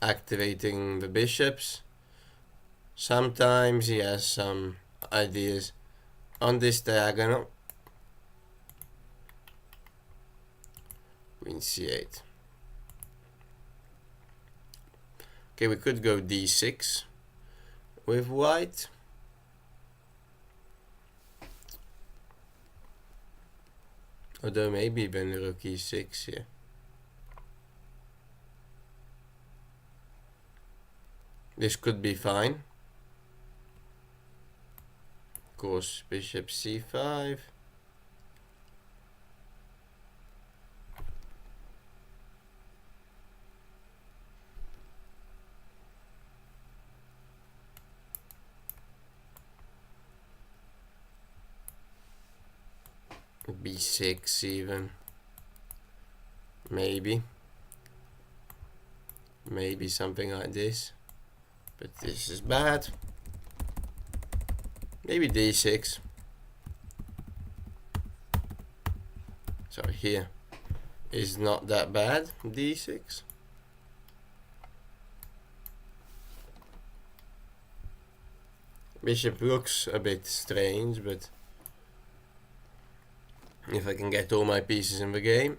activating the bishops. Sometimes he has some ideas on this diagonal. Queen c8. Okay, we could go d6 with white. Although maybe even rook e6 here. This could be fine. Of course, bishop c5. b6 even. Maybe something like this, but this is bad. Maybe d6. So here is not that bad. d6. Bishop looks a bit strange, but if I can get all my pieces in the game.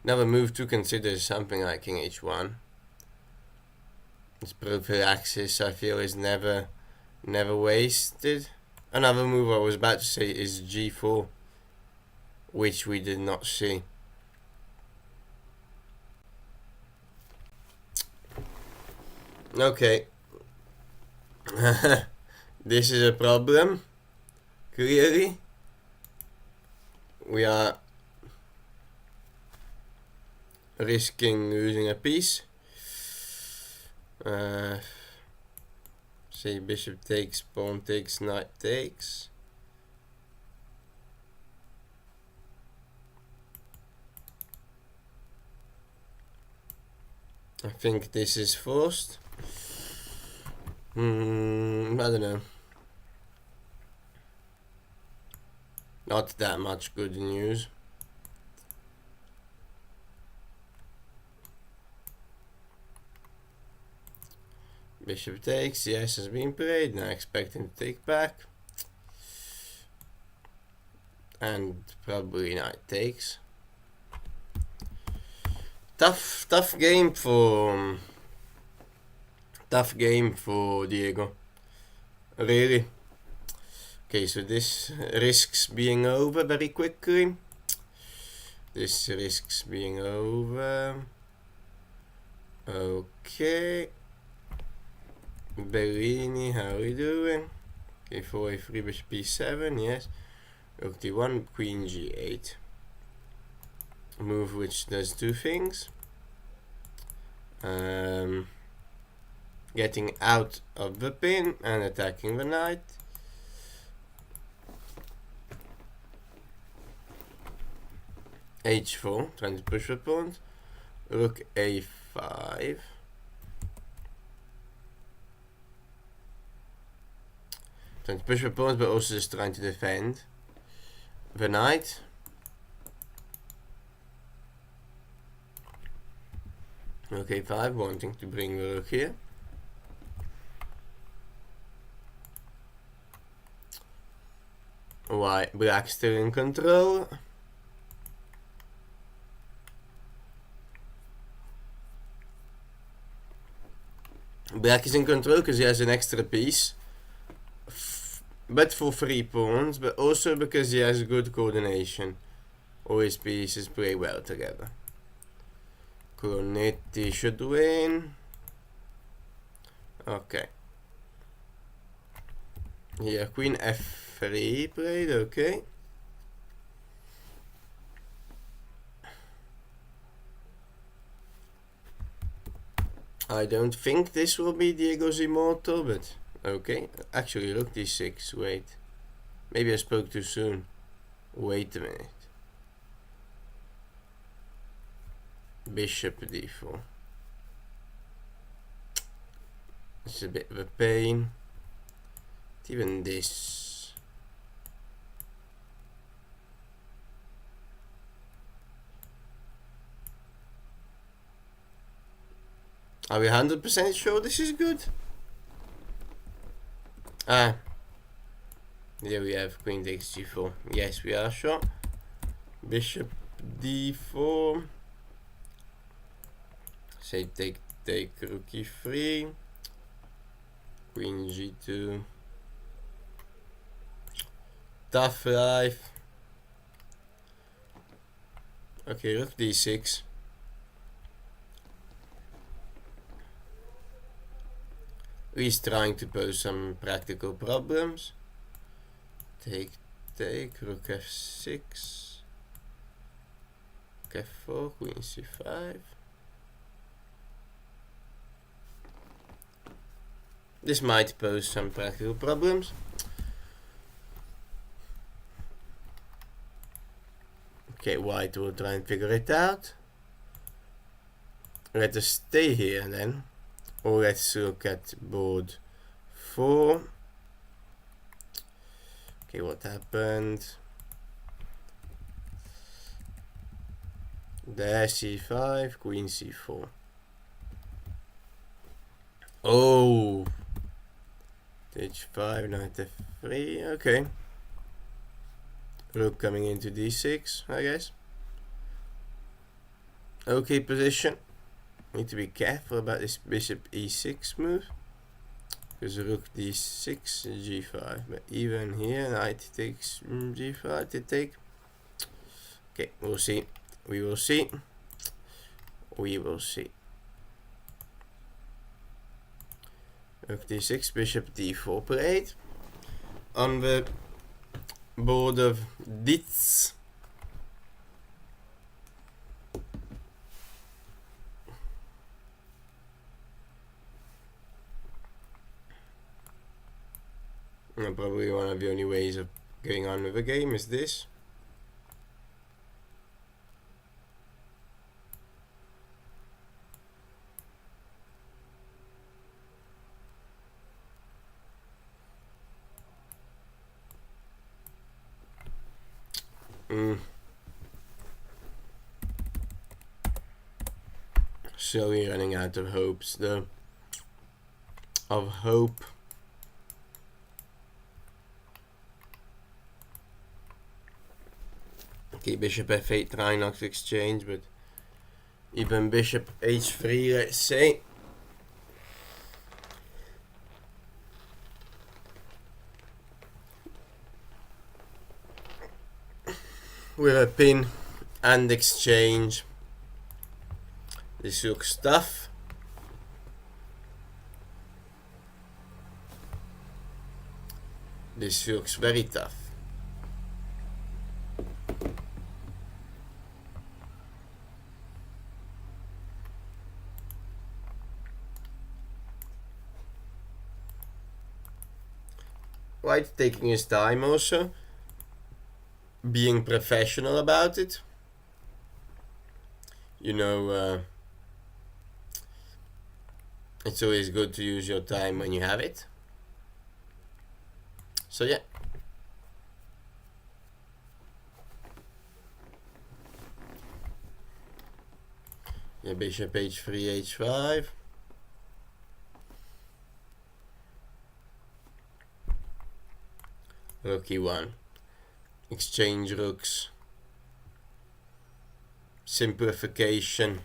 Another move to consider is something like king h1. This prophylaxis, I feel, is never wasted. Another move I was about to say is g4, which we did not see. Okay. This is a problem, clearly. We are risking losing a piece. Say bishop takes, pawn takes, knight takes. I think this is forced. I don't know. Not that much good news. Bishop takes, yes, has been played. Now expecting to take back. And probably knight takes. Tough game for Diego. Really. Okay, so this risks being over very quickly. This risks being over. Okay. Bellini, how are we doing? Okay, 4a3, bishop b7, yes. Rook d1, queen g8. Move which does two things. Getting out of the pin and attacking the knight. h4, trying to push the pawn. Rook a5. Trying to push the pawns, but also just trying to defend the knight. Rook a5, wanting to bring the rook here. White, black still in control. Black is in control because he has an extra piece. But for 3 pawns, but also because he has good coordination. All his pieces play well together. Cronetti should win. Okay. Here, queen f3 played, okay. I don't think this will be Diego's immortal, but okay. Actually, rook d6, wait. Maybe I spoke too soon. Wait a minute. Bishop d4. It's a bit of a pain. Even this. Are we 100% sure this is good? Ah. There we have queen takes g4. Yes, we are sure. Bishop d4. Say take rook e3. Queen g2. Tough life. Okay, rook d6. He's trying to pose some practical problems. Take, rook f6. Rook f4, queen c5. This might pose some practical problems. Okay, white will try and figure it out. Let us stay here then. Or let's look at board 4. Okay, what happened? There, c5, queen c4. Oh! h5, knight f3, okay. Rook coming into d6, I guess. Okay position. Need to be careful about this bishop e6 move. Because rook d6, g5. But even here, knight takes g5 to take. Okay, we'll see. We will see. We will see. Rook d6, bishop d4 played. On the board of Dietz. And probably one of the only ways of going on with the game is this. Slowly running out of hopes though. Of hope. Okay, bishop f8, trying not to exchange, but even bishop h3, let's say. With a pin and exchange. This looks tough. This looks very tough. White taking his time also. Being professional about it. You know, it's always good to use your time when you have it. So yeah. Yeah, bishop h3, h5. Rook e1. Exchange rooks. Simplification.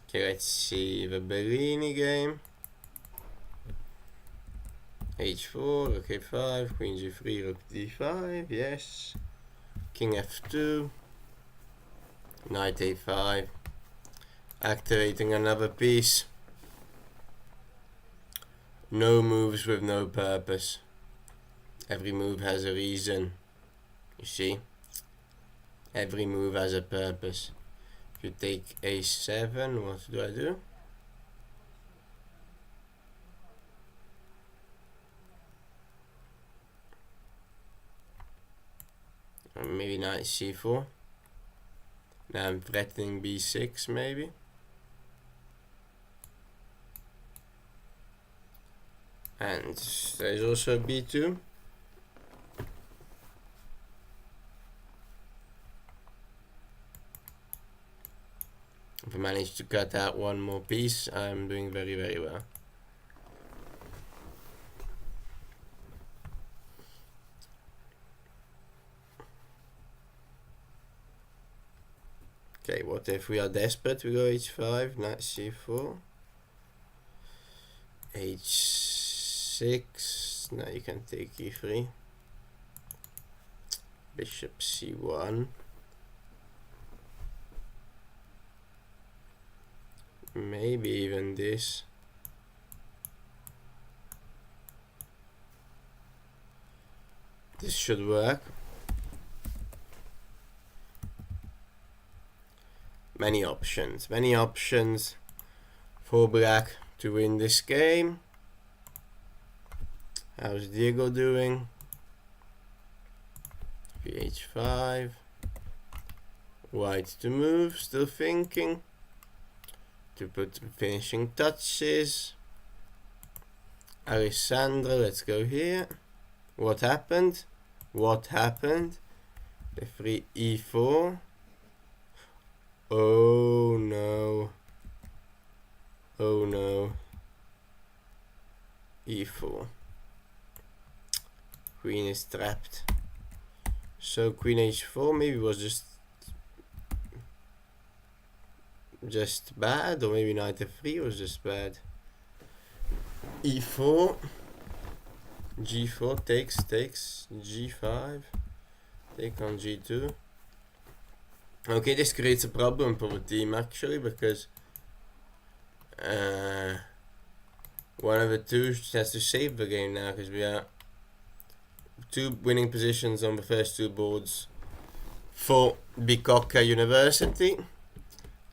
Okay, let's see the Bellini game. h4, rook a5, queen g3, rook d5, yes. King f2, knight a5. Activating another piece. No moves with no purpose. Every move has a reason. You see? Every move has a purpose. If you take a7, what do I do? Maybe knight c4. Now I'm threatening b6 maybe. And there's also b2. If I manage to cut out one more piece, I'm doing very, very well. Okay, what if we are desperate? We go h5, knight c4, h6. Now you can take e3, bishop c1, maybe even this. This should work. Many options for black to win this game. How's Diego doing? H5. White to move, still thinking. To put finishing touches. Alessandro, let's go here. What happened? What happened? The free e4. Oh no. Oh no. e4. Queen is trapped. So queen h4 maybe was just bad, or maybe knight f3 was just bad. e4. g4 takes g5. Take on g2. Okay, this creates a problem for the team actually, because one of the two has to save the game now, because we are two winning positions on the first two boards for Bicocca University.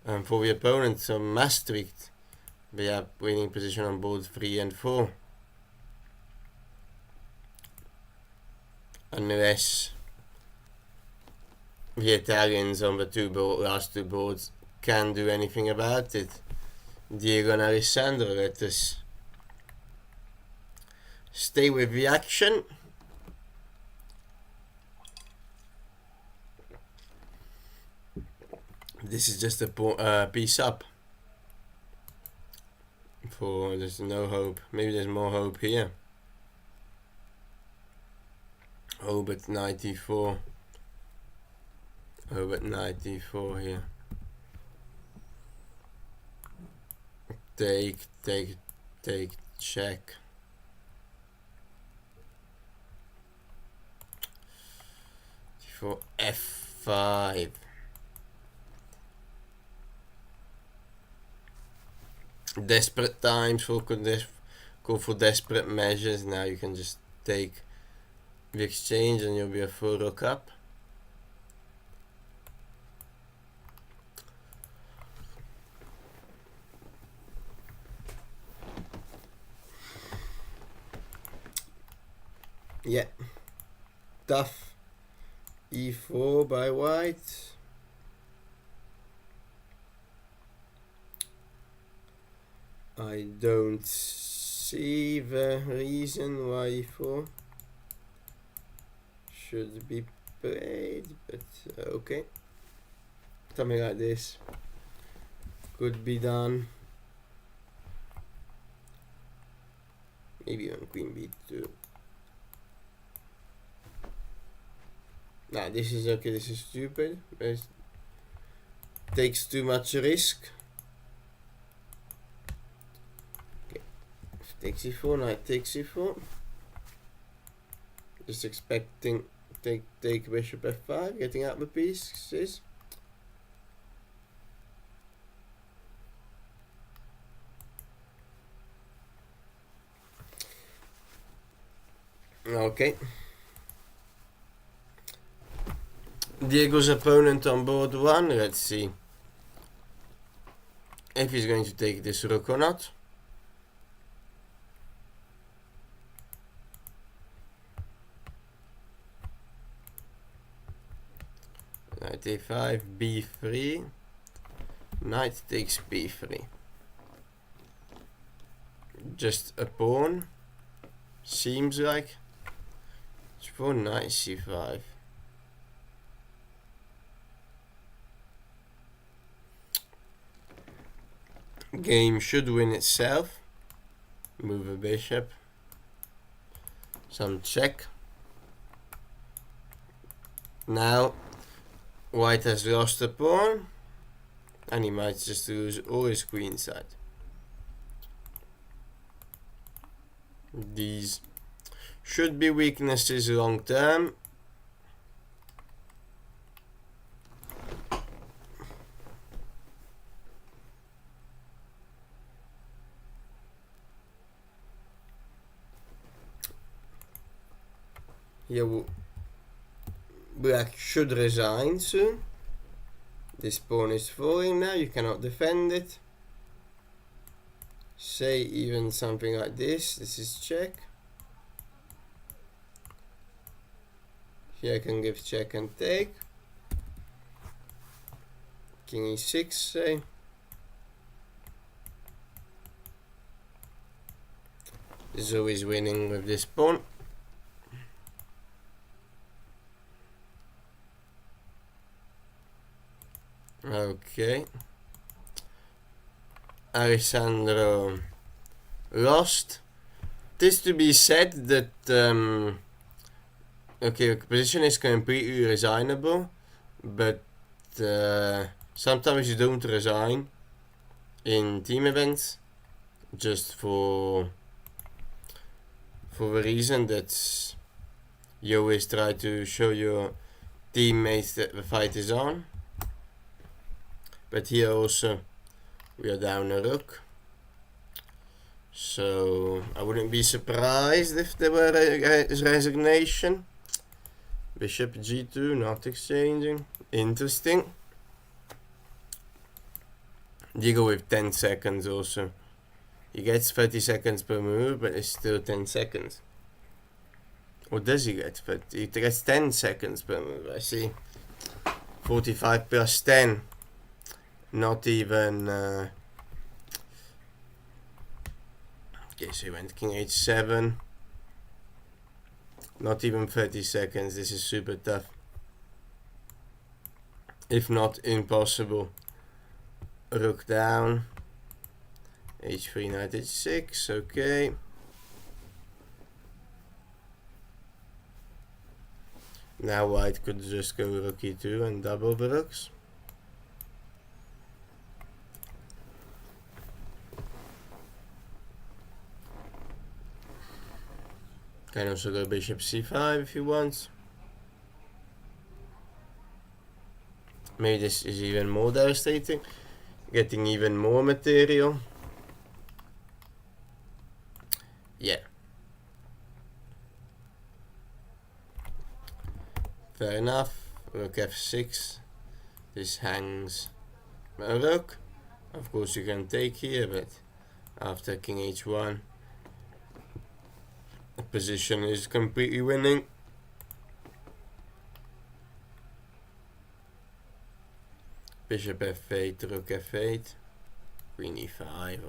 And for the opponent, so Maastricht, we have winning position on board 3 and 4. Unless the Italians on the last two boards can do anything about it. Diego and Alessandro, let us stay with the action. This is just a piece up. There's no hope. Maybe there's more hope here. Oh, but 94. Oh, but 94 here. Take, check. For F5. Desperate times go for desperate measures. Now you can just take the exchange and you'll be a full rook up. Yeah, tough. E4 by white. I don't see the reason why e4 should be played, but okay. Something like this could be done. Maybe on queen b2. Nah, this is okay, this is stupid. It takes too much risk. Okay. Takes e4, knight takes e4. Just expecting take bishop f5, getting out the pieces. Okay. Diego's opponent on board 1, let's see if he's going to take this rook or not. Knight a5, b3, knight takes b3. Just a pawn, seems like. It's for knight c5. Game should win itself. Move a bishop. Some check. Now white has lost a pawn and he might just lose all his queenside. These should be weaknesses long term. Here black should resign soon. This pawn is falling now, you cannot defend it. Say even something like this is check. Here I can give check and take. King e6, say. Is always winning with this pawn. Okay. Alessandro lost. It is to be said that okay, position is completely resignable, but sometimes you don't resign in team events just for the reason that you always try to show your teammates that the fight is on. But here also we are down a rook, so I wouldn't be surprised if there were a resignation. Bishop g2, not exchanging. Interesting. You go with 10 seconds also. He gets 30 seconds per move, but it's still 10 seconds. Or does he get 30? He gets 10 seconds per move, I see. 45 plus 10. Not even... Okay, so he went King H7. Not even 30 seconds. This is super tough. If not impossible. Rook down. H3, knight H6. Okay. Now white could just go rook E2 and double the rooks. Can also go bishop c5 if he wants. Maybe this is even more devastating. Getting even more material. Yeah. Fair enough. Rook f6. This hangs a rook. Of course you can take here, but after king h1, the position is completely winning. Bishop f8, rook f8, queen e5.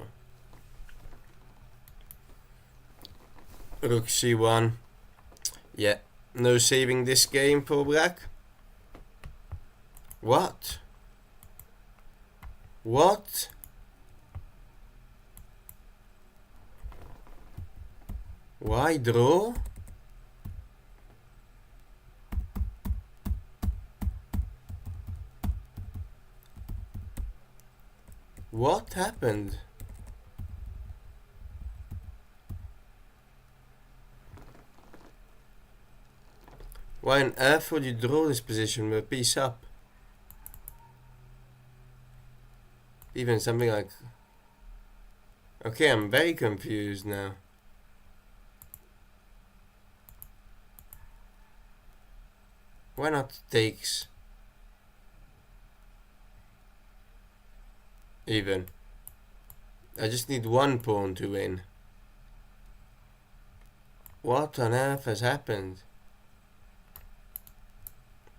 Rook c1. Yeah, no saving this game for black. What? What? Why draw? What happened? Why on earth would you draw this position with a piece up? Even something like... Okay, I'm very confused now. Why not takes? Even. I just need one pawn to win. What on earth has happened?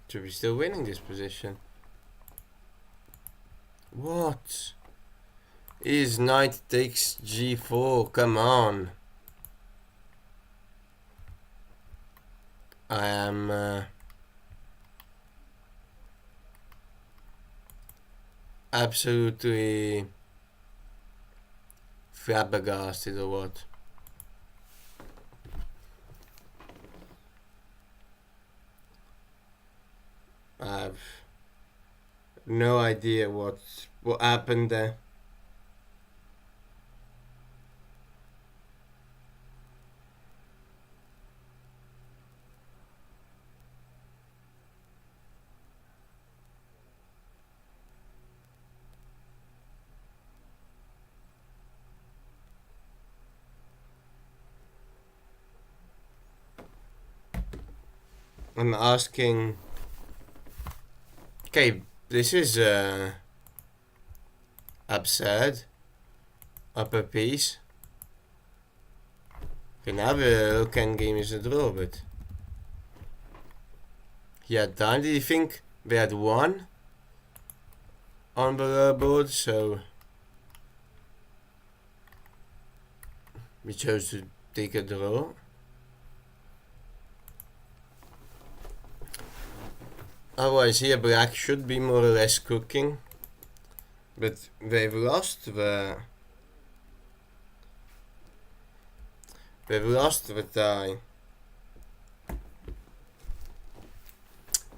Should be still winning this position. What? Is knight takes g4? Come on. I am absolutely flabbergasted or what? I have no idea what happened there. I'm asking... Okay, this is absurd. Upper piece. Okay, now the rook endgame is a draw, but... He had time. Did he think we had one on the board, so... We chose to take a draw. Otherwise here black should be more or less cooking, but they've lost the tie.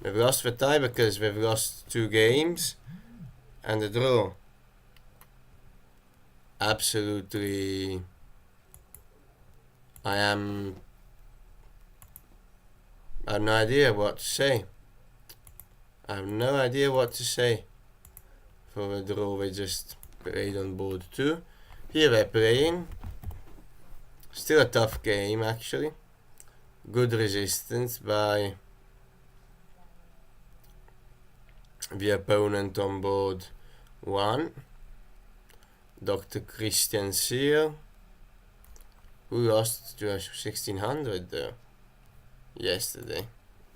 They've lost the tie because they've lost 2 games and a draw. Absolutely. I have no idea what to say. I have no idea what to say. For a draw we just played on board 2. Here we're playing. Still a tough game actually. Good resistance by the opponent on board 1. Dr. Christian Seal, who lost to us 1600 though yesterday.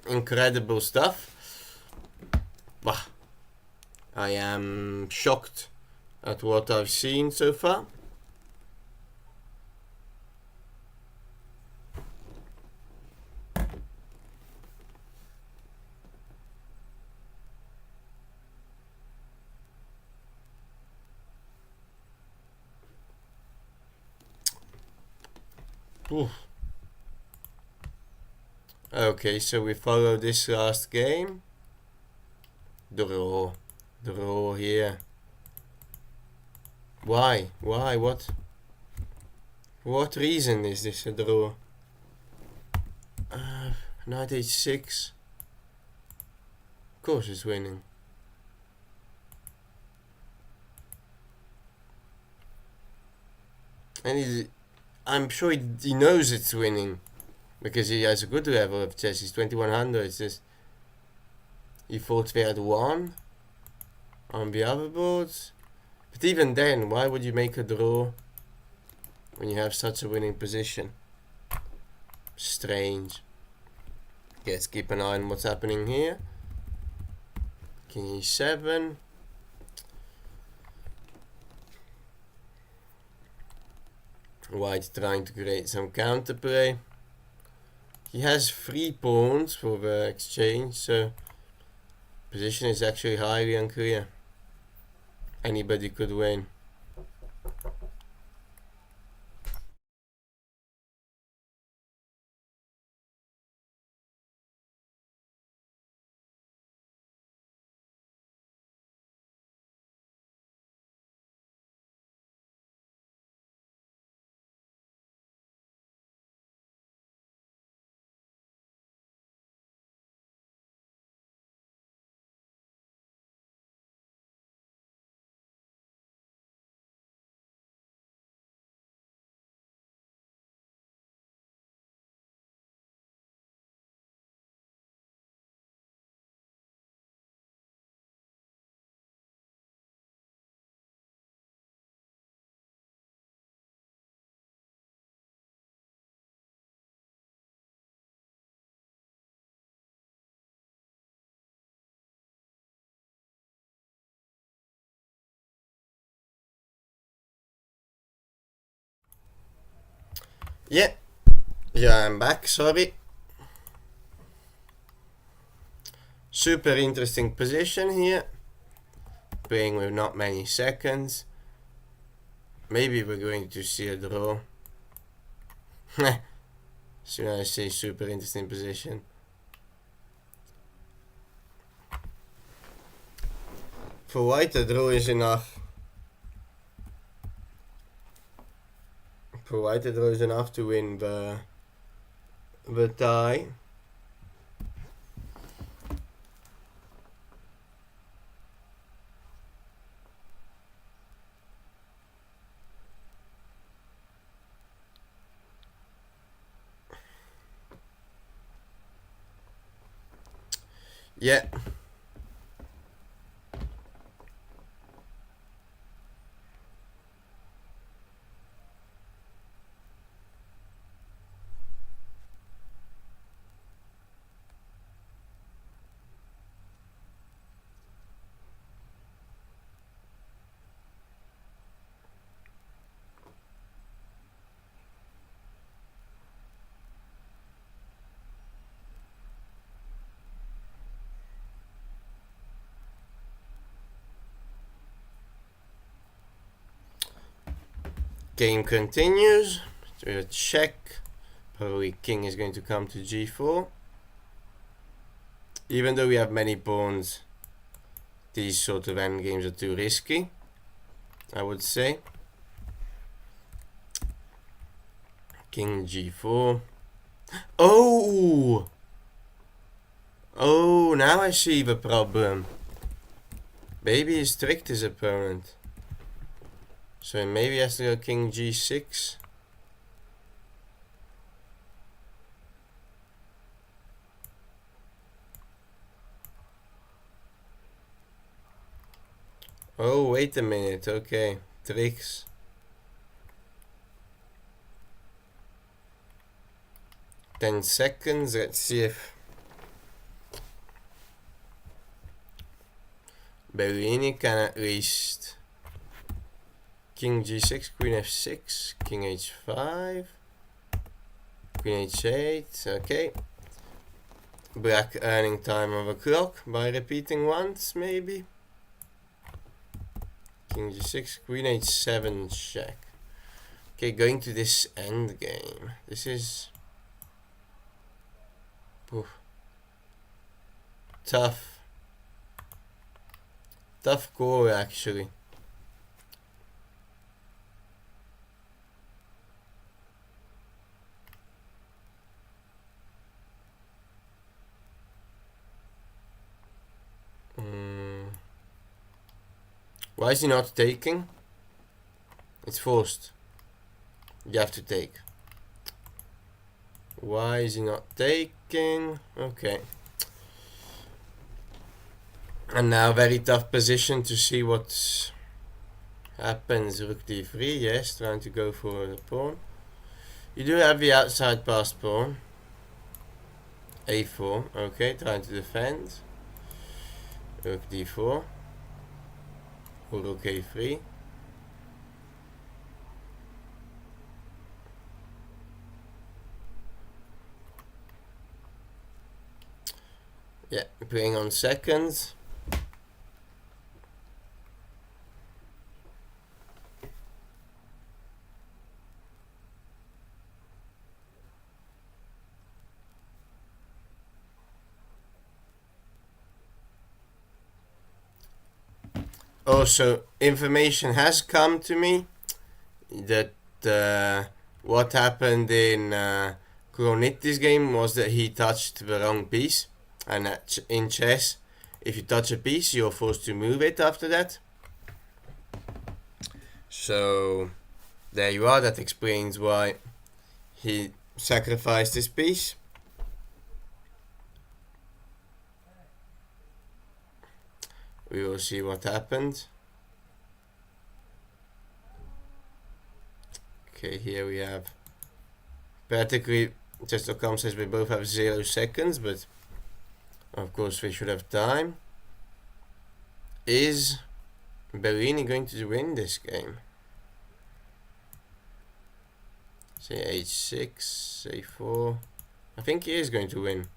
Incredible stuff. Bah. I am shocked at what I've seen so far. Oof. Okay, so we follow this last game. Draw here. Why? What reason is this a draw? Knight h6. Of course it's winning. And I'm sure he knows it's winning, because he has a good level of chess. He's 2100. It's just he thought we had one on the other boards. But even then, why would you make a draw when you have such a winning position? Strange. Okay, let's keep an eye on what's happening here. King e7. White trying to create some counterplay. He has 3 pawns for the exchange, so position is actually highly unclear. Anybody could win. Yeah, I'm back, sorry. Super interesting position here. Playing with not many seconds. Maybe we're going to see a draw. Soon I say super interesting position. For white, a draw is enough. For white, a draw is enough to win the tie. Yeah. Game continues. So a check. Probably king is going to come to g4. Even though we have many pawns, these sort of endgames are too risky, I would say. King g4. Oh! Oh, now I see the problem. Maybe he's tricked his opponent. So maybe he has to go king g6. Oh, wait a minute. Okay. tricks. Ten seconds. Let's see if Bellini can at least King G6, Queen F6, King H5, Queen H8. Okay. Black earning time of a clock by repeating once, maybe. King G6, Queen H7 check. Okay, going to this end game. This is tough. Tough call, actually. Why is he not taking? It's forced. You have to take. Why is he not taking? Okay. And now very tough position to see what happens. Rook d3, yes, trying to go for the pawn. You do have the outside passed pawn. a4, okay, trying to defend. Rook d4. Or rook a3. Yeah, playing on seconds. Also, information has come to me that what happened in Collegate game was that he touched the wrong piece. And in chess, if you touch a piece, you're forced to move it after that. So, there you are. That explains why he sacrificed his piece. We will see what happened. Okay, here we have practically chess.com says we both have 0 seconds, but of course we should have time. Is Bellini going to win this game? Say h6, a4. I think he is going to win.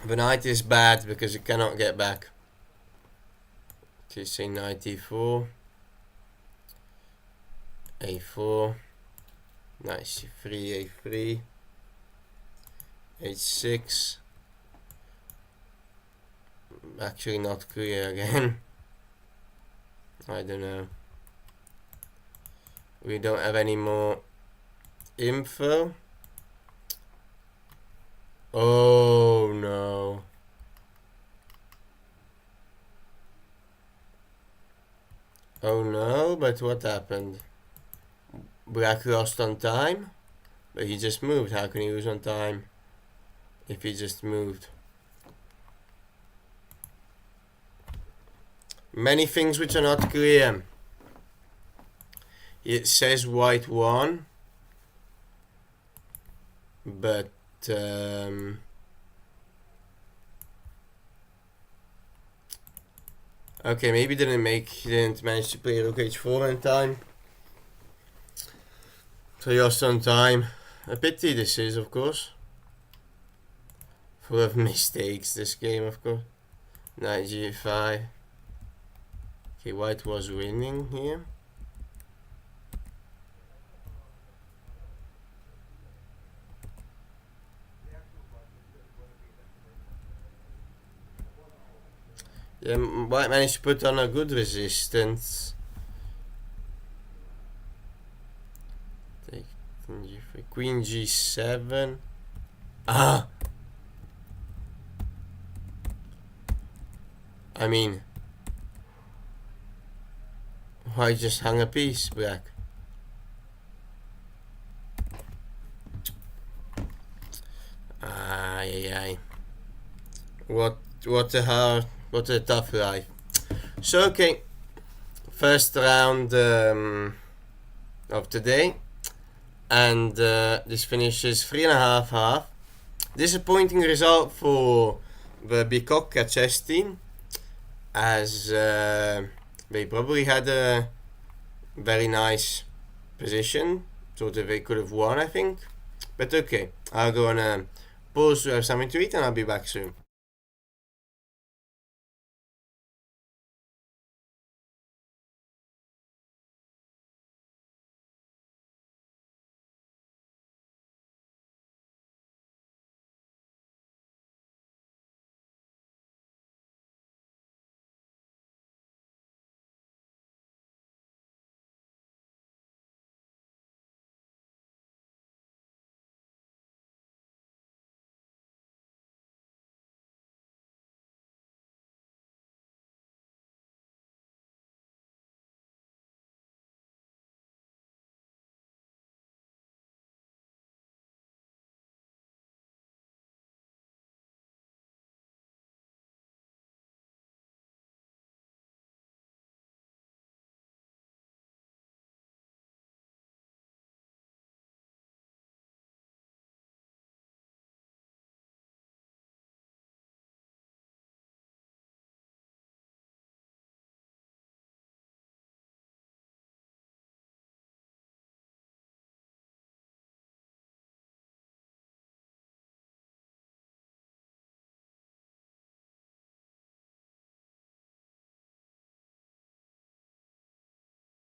The knight is bad because you cannot get back. Okay, say knight e4, a4, knight c3, a3, h6. Actually not clear again. I don't know. We don't have any more info. Oh no. Oh no, but what happened? Black lost on time? But he just moved. How can he lose on time if he just moved? Many things which are not clear. It says white won, but okay, maybe didn't manage to play rook h4 in time. So he lost on time. A pity this is, of course. Full of mistakes, this game, of course. Knight g5. Okay, white was winning here. Yeah, white managed to put on a good resistance. Take g3, queen g7. Ah! I mean, white just hung a piece black. Ay. What a tough life. So okay, first round of today, and this finishes 3.5-half. Disappointing result for the Bicocca chess team, as they probably had a very nice position, sort of they could have won, I think. But okay, I'll go on a pause to have something to eat and I'll be back soon.